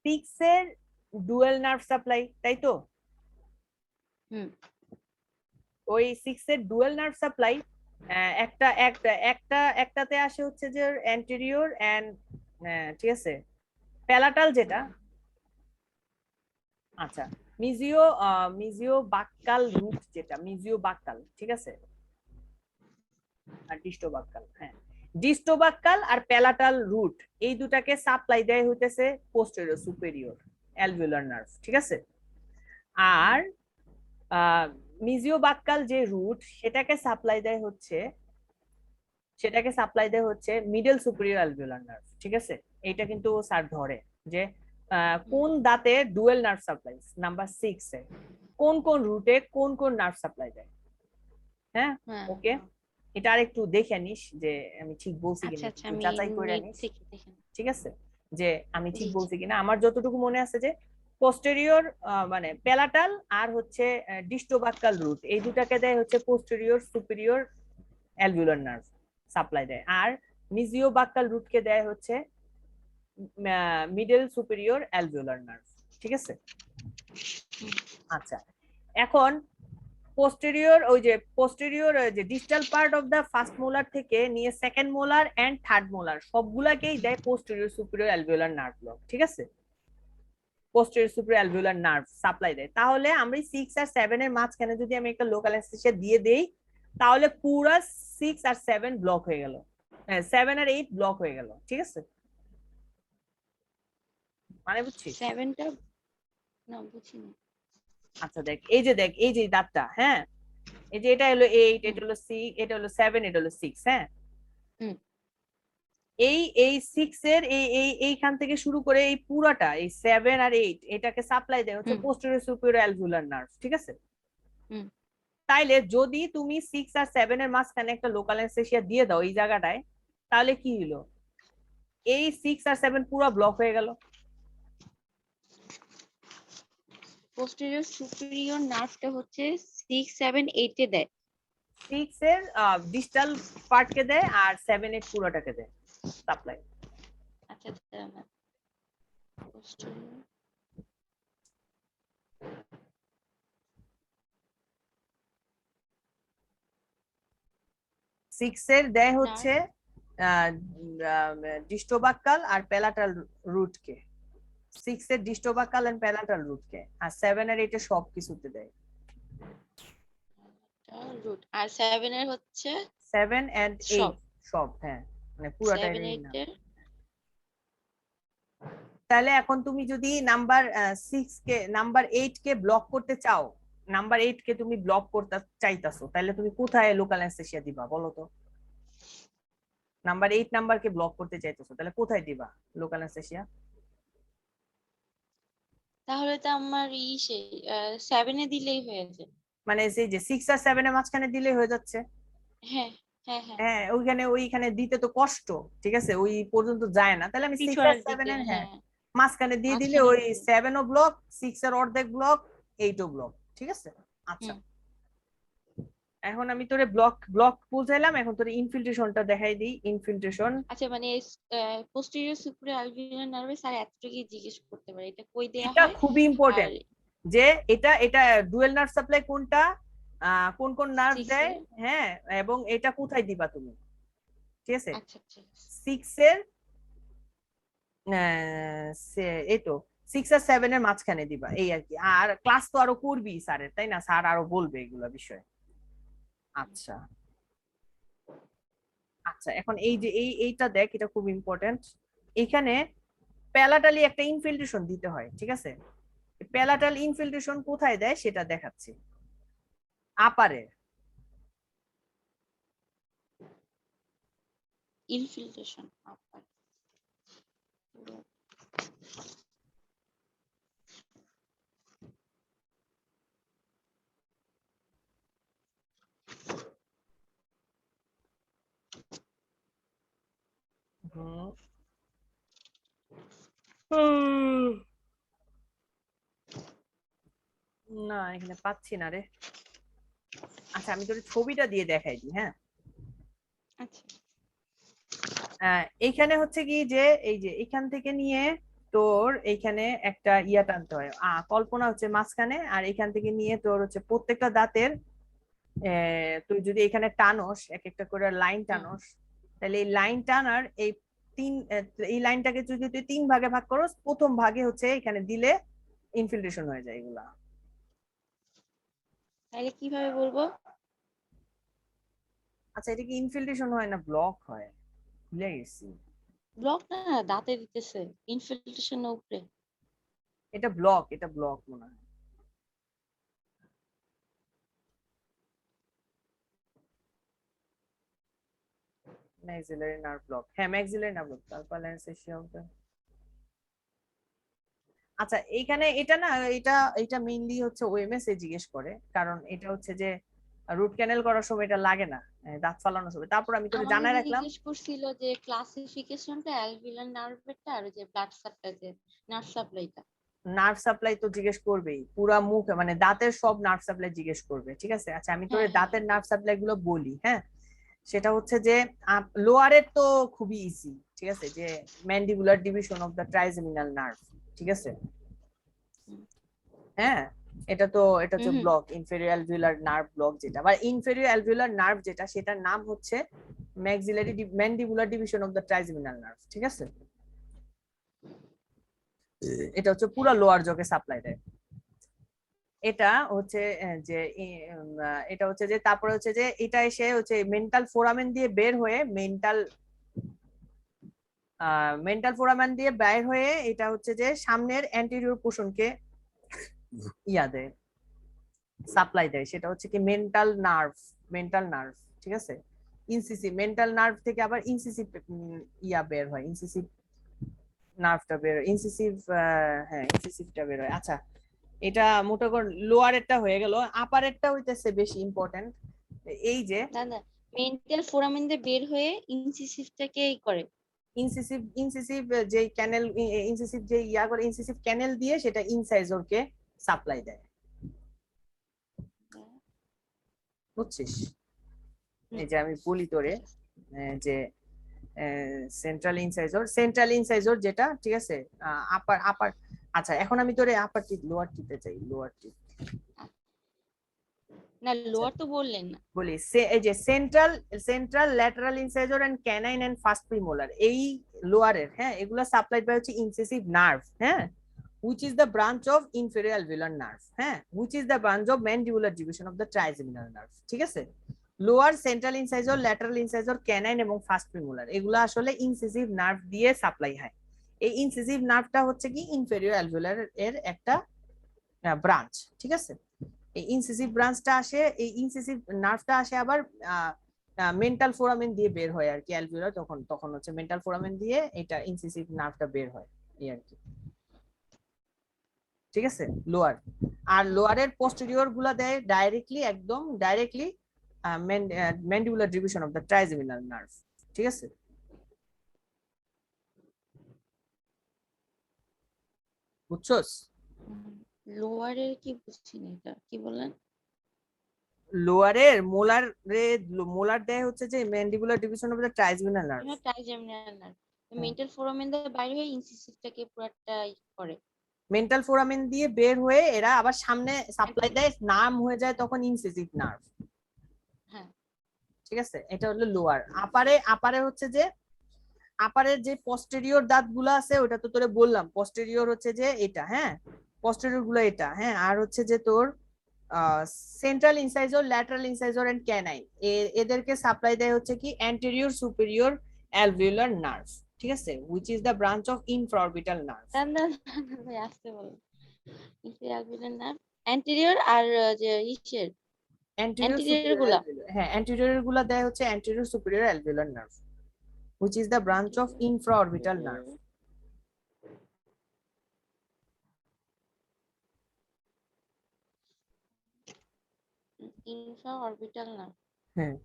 6 এর ডুয়াল নার্ভ সাপ্লাই, তাই তো? হুম। ওই 6 এর ডুয়াল নার্ভ সাপ্লাই, একটা একটা একটা একটাতে আসে হচ্ছে যে অ্যান্টেরিয়র এন্ড, ঠিক আছে, প্যালাটাল যেটা, আচ্ছা মিজিও বাক্কাল রুট যেটা, মিজিও বাক্কাল, ঠিক আছে, আর ডিস্টো বাক্কাল। হ্যাঁ, ডিস্টো বাক্কাল আর প্যালাটাল রুট, এই দুটাকে সাপ্লাই দেয় হইতেছে পোস্টেরিয়র সুপেরিয়র অ্যালভিওলার নার্ভ, ঠিক আছে? আর মিজিও বাক্কাল যে রুট, সেটাকে সাপ্লাই দেয় হচ্ছে মিডল সুপিরিয়র অ্যালভিওলার নার্ভ, ঠিক আছে? এটা কিন্তু স্যার ধরে যে কোন দাঁতে ডুয়েল নার্ভ সাপ্লাই, নাম্বার 6 এ কোন কোন রুটে কোন কোন নার্ভ সাপ্লাই দেয়। হ্যাঁ, হ্যাঁ। ওকে, এটা আর একটু দেখে নিস যে আমি ঠিক বলছি আচ্ছা কিনা, আচ্ছা, একটু আমি যাচাই করে নেট নিস, থেকে দেখে নেব। ঠিক আছে? যে আমি ঠিক জি জি। বলছি কিনা। আমার যতটুকু মনে আছে যে পোস্টেরিয়র মানে প্যালাটাল আর হচ্ছে ডিস্টোবাক্কাল রুট, এই দুটাকে দেয় হচ্ছে posterior superior alveolar nerve supply দেয়, আর মিজিও বাক্কাল রুটকে দেয় হচ্ছে মিডল সুপিরিয়র অ্যালভিওলার নার্ভ, ঠিক আছে? আচ্ছা, এখন পোস্টেরিয়র যে distal part of the first molar থেকে নিয়ে second molar and third molar সবগুলাকেই দেয় posterior superior alveolar nerve block, ঠিক আছে? Posterior superior alveolar nerve supply দেয়। তাহলে আমরা 6 আর 7 এর মাঝখানে যদি আমি একটা লোকাল অ্যানেস্থেসিয়া দিয়ে দেই, তাহলে পুরো 6 আর 7 ব্লক হয়ে গেল, 7 আর 8 ব্লক হয়ে গেল, ঠিক আছে? মানে বুঝছিস? 7টা না বুঝিনি। আচ্ছা দেখ, এই যে দাঁতটা, হ্যাঁ, এই যে এটা হলো 8, হুম এটা হলো 6, এটা হলো 7, এটা হলো 6, হ্যাঁ। হুম এই এই 6 এর এইখান থেকে শুরু করে এই পুরাটা, এই 7 আর 8 এটাকে সাপ্লাই দেয় হচ্ছে হুম পোস্টেরিয়র সুপিরিয়র অ্যালভিওলার নার্ভ, ঠিক আছে? হুম। তাইলে যদি তুমি 6 আর 7 এর মাঝখানে একটা লোকাল অ্যানেস্থেসিয়া দিয়ে দাও এই জায়গাটায়, তাহলে কি হলো? এই 6 আর 7 পুরো ব্লক হয়ে গেল। পোস্টেরিয়র সুপিরিয়র নার্ভটা হচ্ছে 6 7 8 এ দেয়। 6 এর ডিস্টাল পার্টকে দেয় আর 7 8 পুরোটাকে দেয় সাপ্লাই। আচ্ছা আচ্ছা। পোস্টেরিয়র 6 এর দেয় নার্ভ। হচ্ছে ডিস্টোবাক্কাল আর প্যালাটাল রুটকে, 6 এর ডিস্টোবাক্কাল এন্ড প্যালাটাল রুটকে, আর 7 এর এটা সব কিছুতে দেয়। রুট আর 7 এর হচ্ছে 7 এন্ড সব। 8 সব, হ্যাঁ, মানে পুরাটাই 7 8 না। এর। তাহলে এখন তুমি যদি নাম্বার 6 কে, নাম্বার 8 কে ব্লক করতে চাও, নাম্বার 8 কে তুমি ব্লক করতে চাইতাছো, তাহলে তুমি কোথায় লোকাল অ্যানেস্থেসিয়া দিবা বলো তো? নাম্বার 8 নাম্বারকে ব্লক করতে চাইতেছো, তাহলে কোথায় দিবা লোকাল অ্যানেস্থেসিয়া? তাহলে তো আমার সেই 7 এ দিলেই হয়ে যায়। মানে সেই যে 6 আর 7 এর মাঝখানে দিলে হয়ে যাচ্ছে। হ্যাঁ হ্যাঁ হ্যাঁ, হ্যাঁ ওইখানে দিতে তো কষ্ট, ঠিক আছে, ওই পর্যন্ত যায় না, তাহলে আমি 6 আর পিছনের 7 দিকে, এর, হ্যাঁ, হ্যাঁ মাঝখানে দিয়ে দিলে মাঝখানে ওই দিয়ে। 7 ও ব্লক, 6 এর অর্ধেক ব্লক, 8 ও ব্লক, ঠিক আছে। আচ্ছা, হুম। এখন আমি তোরে ব্লক ব্লক বুঝাইলাম, এখন তোরে ইনফিল্ট্রেশনটা দেখাই দিই। ইনফিল্ট্রেশন আচ্ছা মানে পোস্টেরিয়র সুপিরিয়র অ্যালভিওলার নার্ভে স্যার এতটুকুই জিজ্ঞেস করতে পারে, এটা কই দেয়া এটা হয়? খুবই আর ইম্পর্টেন্ট যে এটা ডুয়েল নার্ভ সাপ্লাই কোনটা, কোন কোন নার্ভ দেয়, সিক্সে। হ্যাঁ, এবং এটা কোথায় দিবা তুমি, ঠিক আছে। আচ্ছা ঠিক আছে। 6 এর এই তো 6 আর 7 এর মাঝখানে দিবা, এই আর কি। আর ক্লাস তো আরো করবি স্যারের, তাই না, স্যার আরো বলবে এগুলো বিষয়ে। আচ্ছা আচ্ছা, এখন এই যে এইটা দেখ, এটা খুব ইম্পর্টেন্ট। এখানে প্যালাটালি একটা ইনফিল্ট্রেশন দিতে হয়, ঠিক আছে। প্যালাটাল ইনফিল্ট্রেশন কোথায় দেয় সেটা দেখাচ্ছি। আপারে, ইনফিল্ট্রেশন আপার। না এখানে পাচ্ছি না রে। আচ্ছা আমি তোর ছবিটা দিয়ে দেখাই দিই, হ্যাঁ। আচ্ছা। এইখানে হচ্ছে কি যে এই যে এখান থেকে নিয়ে তোর এইখানে একটা ইয়া টানতে হয়, কল্পনা হচ্ছে মাঝখানে, আর এখান থেকে নিয়ে তোর হচ্ছে প্রত্যেকটা দাঁতের তুই যদি এখানে টানোস, এক একটা করে লাইন হুম। টানোস, তাহলে এই লাইন টানার এই তিন এই লাইনটাকে যদি তুই 3 ভাগে ভাগ করস, প্রথম ভাগে হচ্ছে এখানে দিলে ইনফিল্ট্রেশন হয়ে যায় এগুলা। তাহলে কিভাবে বলবো? আচ্ছা এটা কি ইনফিল্ট্রেশন হয় না ব্লক হয়, ভুলে গেছি। ব্লক না, দাঁতে দিতেছে ইনফিল্ট্রেশন উপরে। এটা ব্লক, এটা ব্লক মনে হয়। ম্যাক্সিলারি নার্ভ ব্লক, হ্যাঁ ম্যাক্সিলারি নার্ভ ব্লক, তারপর ল্যান্সেশিয়া হবে। আচ্ছা এইখানে এটা না, এটা এটা মেইনলি হচ্ছে ওএমএস এ জিজ্ঞেস করে, কারণ এটা হচ্ছে যে রুট ক্যানেল করার সময় এটা লাগে না, দাঁত ফালানোর সময়। তারপর আমি তোকে আমাকে জানাই রাখলাম, জিজ্ঞেস করছিল যে ক্লাসিফিকেশনটা অ্যালভিলার নার্ভেরটা আর যে ব্লাড সাপ্লাই, যে নার্ভ সাপ্লাইটা। নার্ভ সাপ্লাই তো জিজ্ঞেস করবেই, পুরা মুখ মানে দাঁতের সব নার্ভ সাপ্লাই জিজ্ঞেস করবে, ঠিক আছে। আচ্ছা আমি তোর হ্যাঁ হ্যাঁ দাঁতের নার্ভ সাপ্লাই গুলো বলি, হ্যাঁ। সেটা হচ্ছে যে লোয়ারের তো খুবই ইজি, ঠিক আছে, যে mandibular division of the trigeminal nerve, ঠিক আছে। হুম হ্যাঁ এটা হুম হচ্ছে হুম। Block, inferior alveolar nerve block যেটা, বা ইনফেরিয়র অ্যালভিওলার নার্ভ যেটা, সেটার নাম হচ্ছে maxillary mandibular division of the trigeminal nerve, ঠিক আছে। এটা হচ্ছে পুরো হ্যাঁ। লোয়ার জকে সাপ্লাই দেয়। এটা হচ্ছে যে এটা হচ্ছে যে তারপরে হচ্ছে যে এটা এসে হচ্ছে মেন্টাল ফোরামেন দিয়ে বের হয়ে মেন্টাল ফোরামেন দিয়ে বের হয়ে এটা হচ্ছে যে সামনের অ্যান্টেরিয়র পোর্শনকে ইয়া দেয়, সাপ্লাই দেয়। সেটা হচ্ছে কি মেন্টাল নার্ভ, ঠিক আছে। ইনসিসিভ মেন্টাল নার্ভ থেকে আবার ইনসিসিভ ইয়া বের হয়, ইনসিসিভ নার্ভটা বের হয়, ইনসিসিভ, হ্যাঁ ইনসিসিভটা বের হয়। আচ্ছা এটা মোটা করে লোয়ারেরটা হয়ে গেল, আপারেরটা হইতেছে বেশি ইম্পর্টেন্ট। এই যে না না, মেন্টাল ফোরামেন দিয়ে বের হয়ে ইনসিসিভটাকে করে। ইনসিসিভ যে ক্যানেল, ইনসিসিভ যে ইয়া করে, ইনসিসিভ ক্যানেল দিয়ে সেটা ইনসাইজরকে সাপ্লাই দেয়, বুঝছিস। হুম, এই যে আমি বলি তোরে ঠিক আছে। যে সেন্ট্রাল ইনসাইজর যেটা, ঠিক আছে, আপার আপার। আচ্ছা এখন আমি তোরে আপার টিপ লোয়ার টিপে চাই, লোয়ার টিপ। না লোয়ার তো বললেন না। বলি এই যে central lateral incisor and canine and first premolar, এই লোয়ারের, হ্যাঁ, এগুলো সাপ্লাইড বাই হচ্ছে ইনসিসিভ নার্ভ, হ্যাঁ, which is the branch of inferior alveolar nerve, হ্যাঁ, which is the branch of mandibular division of the trigeminal nerve, ঠিক আছে। Lower central incisor, lateral ইনসাইজর, canine এবং ফার্স্ট প্রিমোলার, এগুলো আসলে ইনসিসিভ নার্ভ দিয়ে supply হয়। এই ইনসিসিভ নার্ভটা হচ্ছে কি ইনফেরিয়র অ্যালভিওলার এর একটা ব্রাঞ্চ, ঠিক আছে। এই ইনসিসিভ ব্রাঞ্চটা আসে, এই ইনসিসিভ নার্ভটা আসে আবার মেন্টাল ফোরামেন দিয়ে বের হয় আর কি, অ্যালভিওলার, তখন তখন হচ্ছে মেন্টাল ফোরামেন দিয়ে এটা ইনসিসিভ নার্ভটা বের হয়, এই আর কি। ঠিক আছে, লোয়ার। আর লোয়ারের পোস্টেরিয়র গুলা দেয় ডাইরেক্টলি, একদম directly mandibular division of the trigeminal nerve. ঠিক আছে, বুঝছস? লোয়ারের কি বুঝছি না, এটা কি বললেন? লোয়ারের মোলার দেয় হচ্ছে যে mandibular division of the trigeminal nerve. এটা ট্রাইজেমিনাল নার্ভ, মেন্টাল ফোরামেন দিয়ে বাইরে হয়ে ইনসিসিভটাকে পুরাটা করে। মেন্টাল ফোরামেন দিয়ে বের হয়ে এরা আবার সামনে সাপ্লাই দেয়, নাম হয়ে যায় তখন ইনসিসিভ নার্ভ। হ্যাঁ, ঠিক আছে, এটা হলো লোয়ার। আপারে হচ্ছে যে আপারের যে পস্টেরিয়র দাঁত গুলো আছে ওটা তো তোরে বললাম, পস্টেরিয়র হচ্ছে যে এটা, হ্যাঁ পস্টেরিয়র গুলো এটা, হ্যাঁ। আর হচ্ছে যে তোর central incisor, lateral incisor and canine, এদেরকে সাপ্লাই দেয় হচ্ছে কি অ্যান্টেরিয়র সুপিরিয়র অ্যালভিওলার নার্ভ। ঠিক আছে, which is the branch of infraorbital nerve. ভাই আসতে বলুন। ইনফেরিয়র নার্ভ, অ্যান্টেরিয়র আর যে ইসের অ্যান্টেরিয়র গুলা। হ্যাঁ অ্যান্টেরিয়র গুলা দেয় হচ্ছে anterior superior alveolar nerve, which is the branch of infraorbital nerve. Infra orbital nerve, হ্যাঁ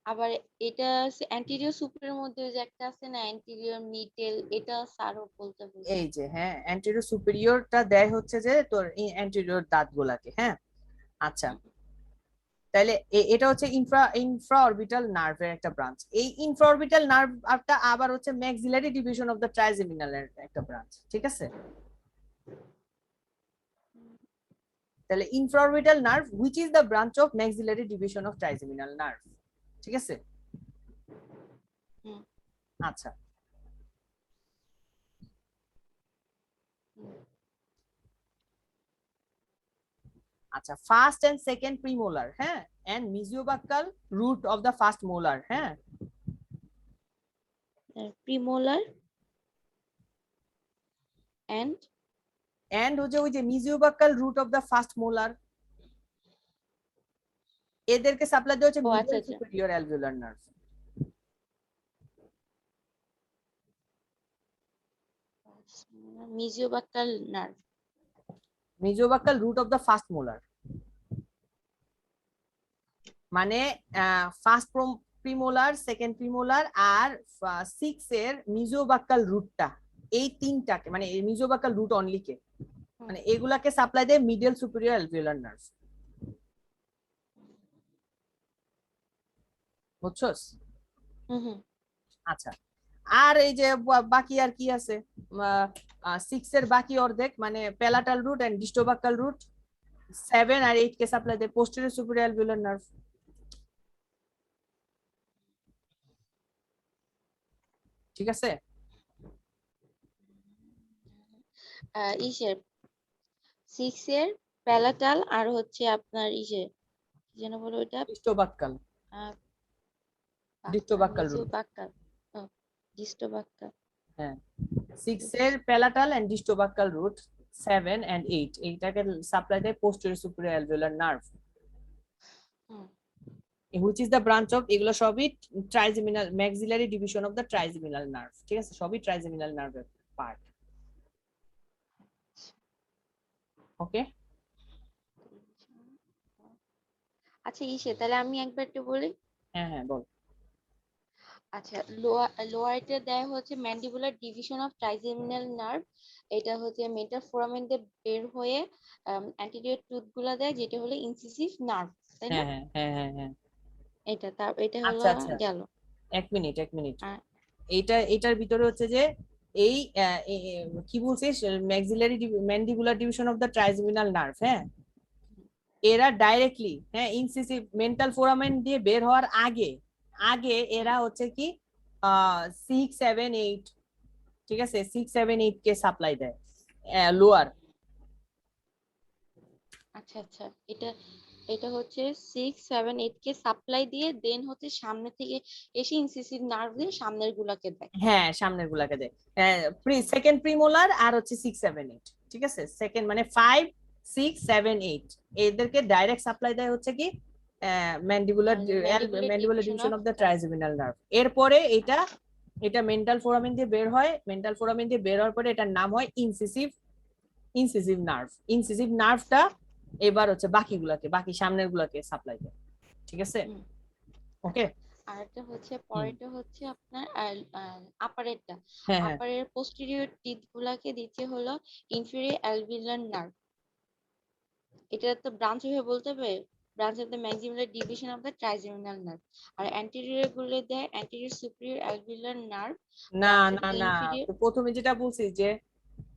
আবার এটা অ্যান্টেরিয়র সুপের মধ্যে যে একটা আছে না, অ্যান্টেরিয়র মিডল, এটা স্যারও বলতে বলছে। এই যে হ্যাঁ অ্যান্টেরিয়র সুপিরিয়রটা দেয় হচ্ছে যে তোর অ্যান্টেরিয়র দাঁত গুলাকে, হ্যাঁ। আচ্ছা, তাহলে এটা হচ্ছে ইনফ্রাঅরবিটাল নার্ভের একটা ব্রাঞ্চ। এই ইনফ্রাঅরবিটাল নার্ভটা আবার হচ্ছে ম্যাক্সিলারি ডিভিশন অফ দ্য ট্রাইজেমিনালের একটা ব্রাঞ্চ। ঠিক আছে, তাহলে infraorbital nerve which is the branch of maxillary division of trigeminal nerve. ঠিক আছে, আচ্ছা। আচ্ছা, ফার্স্ট এন্ড সেকেন্ড প্রিমোলার, হ্যাঁ, and mesiobuccal root of the first molar, হ্যাঁ। প্রিমোলার এন্ড হচ্ছে ওই যে mesiobuccal root of the first molar, এদেরকে সাপ্লাই দেওয়া হচ্ছে middle superior alveolar nerve. Mesiobuccal nerve, mesiobuccal root of the first molar মানে first premolar, second premolar আর 6 এর মিজিওবাক্কাল রুটটা, এই তিনটাকে মানে মিজিওবাক্কাল রুট অনলি কে মানে এগুলাকে সাপ্লাই দেয় মিডল সুপিরিয়র অ্যালভিওলার নার্ভ। বুঝছস? আচ্ছা, আর এই যে বাকি আর কি আছে, 6 এর বাকি অর্ধেক মানে palatal root and distobuccal root, 7 আর 8 কে সাপ্লাই দেয় পোস্টেরিয়র সুপিরিয়র অ্যালভিওলার নার্ভ। ঠিক আছে, ইসের 6 এর প্যালাটাল আর হচ্ছে আপনার ইসের কি যেন বলে ওইটা, ডিস্টোবাক্কাল, ডিস্টোবাক্কাল রুট, মিজিওবাক্কাল, ডিস্টোবাক্কাল। হ্যাঁ 6 এর প্যালাটাল এন্ড ডিস্টোবাক্কাল রুট, 7 and 8 এইটাকে সাপ্লাই দেয় posterior superior alveolar nerve, which is the branch of, এগুলো সবই trigeminal maxillary division of the trigeminal nerve. ঠিক আছে, সবই ট্রাইজেমিনাল নার্ভের পার্ট। ওকে, আচ্ছা ইসে তাহলে আমি একবার একটু বলি। হ্যাঁ হ্যাঁ বল। আচ্ছা, লোয়ারটা দেয় হচ্ছে mandibular division of trigeminal nerve, এটা হচ্ছে মেন্টাল ফোরামেন দিয়ে বের হয়ে অ্যান্টেরিয়র টুথ গুলা দেয়, যেটা হলো ইনসিসিভ নার্ভ, তাই না? হ্যাঁ হ্যাঁ হ্যাঁ হ্যাঁ, এটা হলো আচ্ছা আচ্ছা, গেল। এক মিনিট এটার ভিতরে হচ্ছে যে এই কি বলছিস, maxillary mandibular division of the trigeminal nerve, হ্যাঁ। এরা ডাইরেক্টলি, হ্যাঁ, ইনসিসিভ মেন্টাল ফোরামেন দিয়ে বের হওয়ার আগে আগে এরা হচ্ছে কি 6, 7, 8, ঠিক আছে 6, 7, 8 কে সাপ্লাই দেয় লোয়ার। আচ্ছা আচ্ছা, এটা এটা হচ্ছে 6, 7, 8 কে সাপ্লাই দিয়ে দেন হচ্ছে সামনে থেকে এসে ইনসিসিভ নার্ভ দিয়ে সামনের গুলাকে দেয়। হ্যাঁ সামনের গুলাকে দেয়, সেকেন্ড প্রিমোলার আর হচ্ছে 6, 7, 8। ঠিক আছে, সেকেন্ড মানে 5, 6, 7, 8 এদেরকে ডাইরেক্ট সাপ্লাই দেয় হচ্ছে কি mandibular division of the trigeminal nerve. এরপরে এটা এটা মেন্টাল ফোরামেন দিয়ে বের হয়, মেন্টাল ফোরামেন দিয়ে বের হওয়ার পরে এটার নাম হয় ইনসিসিভ নার্ভ। ইনসিসিভ নার্ভটা এবার হচ্ছে বাকিগুলাকে, বাকি সামনের গুলাকে সাপ্লাই দেয়। ঠিক আছে, হুম, ওকে। আর একটা হচ্ছে পরেরটা হচ্ছে আপনার আপারেরটা। হ্যাঁ হ্যাঁ আপারের পোস্টেরিয়র টিথ গুলাকে দিচ্ছে হলো ইনফেরিয়র অ্যালভিওলার নার্ভ। এটা তো ব্রাঞ্চ হয়ে বলতে হবে, branch of the maxillary division of the trigeminal nerve. আর অ্যান্টেরিয়র গুলো দেয় অ্যান্টেরিয়র সুপিরিয়র অ্যালভিওলার নার্ভ, না ব্রাঞ্চ অফ না না, ইনফিরিয়র তো প্রথমে যেটা বলছি যে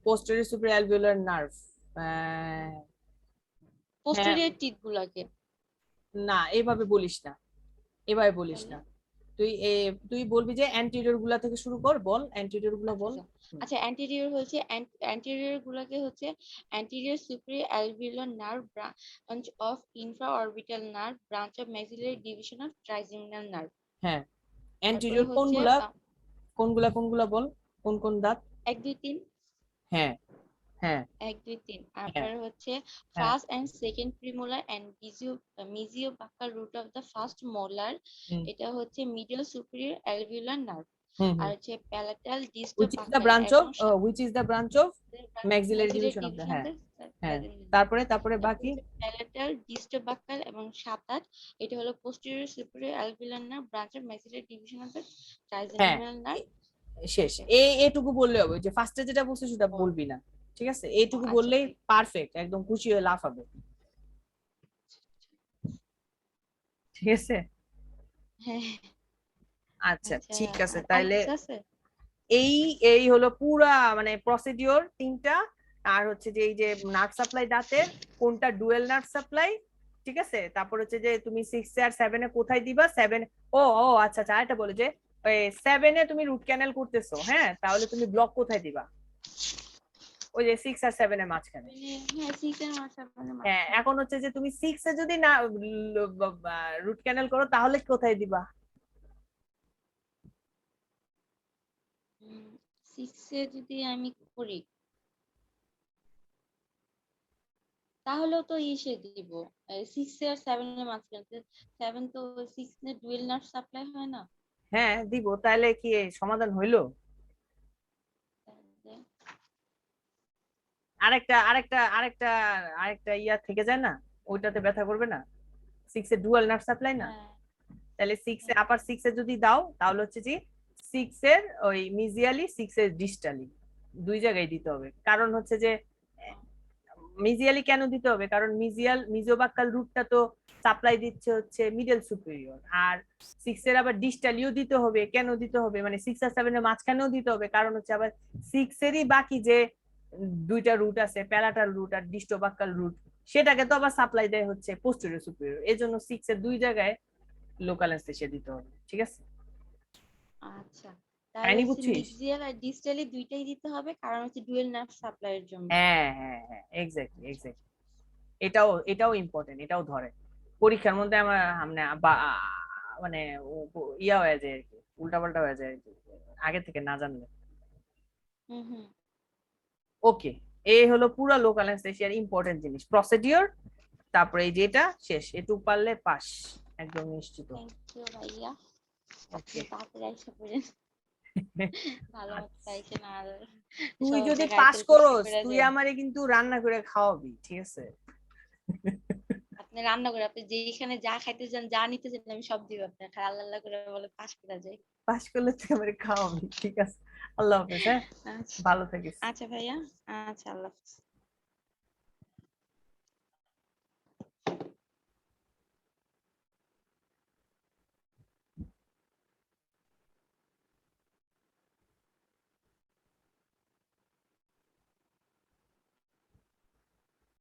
পোস্টেরিয়র সুপিরিয়র অ্যালভিওলার নার্ভ, হ্যাঁ, পোস্টেরিয়র টিথ গুলাকে। না এইভাবে বলিস না, এভাবে বলিস তাহলে না। তুই বলবি যে অ্যান্টিরিয়র গুলা থেকে শুরু কর, বল অ্যান্টিরিয়র গুলা আচ্ছা বল। আচ্ছা আচ্ছা, অ্যান্টেরিয়র হচ্ছে অ্যান্টেরিয়র গুলাকে হচ্ছে anterior superior alveolar nerve, branch of infraorbital nerve, branch of maxillary division of trigeminal nerve. হ্যাঁ, তারপরে অ্যান্টিরিয়র হচ্ছে কোনগুলা, কোনগুলা কোনগুলা বল, কোন কোন দাঁত? 1 2 3, হ্যাঁ হ্যাঁ 1 2 3। হ্যাঁ তারপরে হচ্ছে হ্যাঁ। First and second premolar and mesiobuccal root of the first molar. হুম এটা হচ্ছে মিডল সুপিরিয়র অ্যালভিওলার নার্ভ। হুম আর হুম। হচ্ছে palatal which is the distobuccal branch of এবং which is the branch of maxillary maxillary division of the, division of হ্যাঁ the হ্যাঁ। Trigeminal nerve. তারপরে তারপর বাকি। হচ্ছে প্যালাটাল ডিস্টোবাক্কাল এবং 7 8, এটা হলো posterior superior alveolar nerve, branch of maxillary division of the হ্যাঁ, ট্রাইজেমিনাল নার্ভ। শেষ। ওকে। এটুকু বললে হবে, যে ফার্স্টে যেটা বলছিস সেটা ও বলবি না। ঠিক আছে, ও, এইটুকু আচ্ছা বললেই ঠিক। পারফেক্ট, একদম খুশি হয়ে লাফাবে। ঠিক আছে, হ্যাঁ। আচ্ছা আচ্ছা, ঠিক আছে আর তাইলে। কিছু আছে? এই এই হলো পুরা মানে প্রসিডিওর তিনটা। আর হচ্ছে যে এই যে নার্ভ সাপ্লাই দাঁতের, কোনটা ডুয়েল নার্ভ সাপ্লাই, ঠিক আছে। তারপর হচ্ছে যে তুমি 6 আর 7 এ কোথায় দিবা, 7, ও ও আচ্ছা আচ্ছা, আরেকটা বলে যে 7 এ তুমি রুট ক্যানেল করতেছো, হ্যাঁ, তাহলে তুমি ব্লক কোথায় দিবা? ওই যে 6 আর 7 এর মাঝখানে। হ্যাঁ, 6 এর মাঝখানে হ্যাঁ, মাঝখানে। এখন হচ্ছে যে তুমি 6 এ যদি না রুট ক্যানেল করো তাহলে কোথায় দিবা? 6 এ যদি আমি করি তাহলেও তো ইসে দিব, 6 আর 7 এর মাঝখানে। 7 তো 6 এ ডুয়েল নার্ভ সাপ্লাই হয় না। হ্যাঁ দিব, তাহলে কি সমাধান হইলো? তাহলে আরেকটা আরেকটা আরেকটা আরেকটা ইয়া থেকে যায় না, ওইটাতে ব্যথা করবে না? 6 এ ডুয়াল নার্ভ সাপ্লাই না, হ্যাঁ তাহলে 6 এ হ্যাঁ আপার 6 এ যদি দাও তাহলে হচ্ছে যে 6 এর ওই মিজিয়ালি 6 এর ডিস্টালি দুই জায়গায় দিতে হবে। কারণ হচ্ছে যে মিজিয়ালি কেন দিতে হবে, কারণ মিজোবাক্কাল রুটটা তো সাপ্লাই দিচ্ছে হচ্ছে মিডল সুপিরিয়র, আর 6 এর আবার ডিস্টালিও দিতে হবে। কেন দিতে হবে, মানে 6 আর 7 এর মাঝখানেও দিতে হবে, কারণ হচ্ছে আবার 6 এরই বাকি যে দুইটা রুট আছে, প্যালাটাল রুট আর ডিস্টোবাক্কাল রুট, সেটাকে তো আবার সাপ্লাই দেয় হচ্ছে পোস্টেরিয়র সুপিরিয়র। এজন্য 6 এর দুই জায়গায় লোকাল অ্যানেস্থেসিয়া দিতে হবে। ঠিক আছে, আচ্ছা, তাহলে কাহিনী হচ্ছে বুঝছিস? মিক্সিয়াল আর ডিস্টালি দুইটাই দিতে হবে, কারণ হচ্ছে ডুয়েল নার্ভ সাপ্লাইয়ের জন্য। হ্যাঁ হ্যাঁ হ্যাঁ, এক্স্যাক্টলি আচ্ছা এক্স্যাক্টলি। এটাও ইম্পর্টেন্ট, এটাও ধরে পরীক্ষার মধ্যে আমার সামনে মানে ইয়া হয়ে যায় আর কি, উল্টাপাল্টা হয়ে যায় আর কি, আগে থেকে না জানলে। হুম হুম। ওকে, এই হলো পুরো লোকাল অ্যানেস্থেসিয়ার ইম্পর্টেন্ট জিনিস, প্রসিডিওর। তারপরে এই যেটা শেষ, এটুকু পারলে পাস, একদম নিশ্চিত। থ্যাংক ইউ ভাইয়া, আপনি ওকে। তাড়াতাড়ি আইসা পড়েন। ভালো মতো পাইছেন আর তুই সব যদি জায়গায় পাস আইতেল পরিষ্কার করস, করে তুই দেন। আমারে কিন্তু রান্না করে খাওয়াবি, ঠিক আছে? আপনি রান্না করে আপনি যেখানে যা খাইতে চান, যা নিতে চান, আমি সব দিব আপনার। খালি আল্লাহ আল্লাহ করে বলে পাশ করে যায়। পাস করলে তুই আমারে খাওয়াবি, ঠিক আছে? আল্লাহ হাফেজ, হ্যাঁ, আচ্ছা ভালো থাকিস। আচ্ছা ভাইয়া, আচ্ছা আল্লাহ হাফেজ।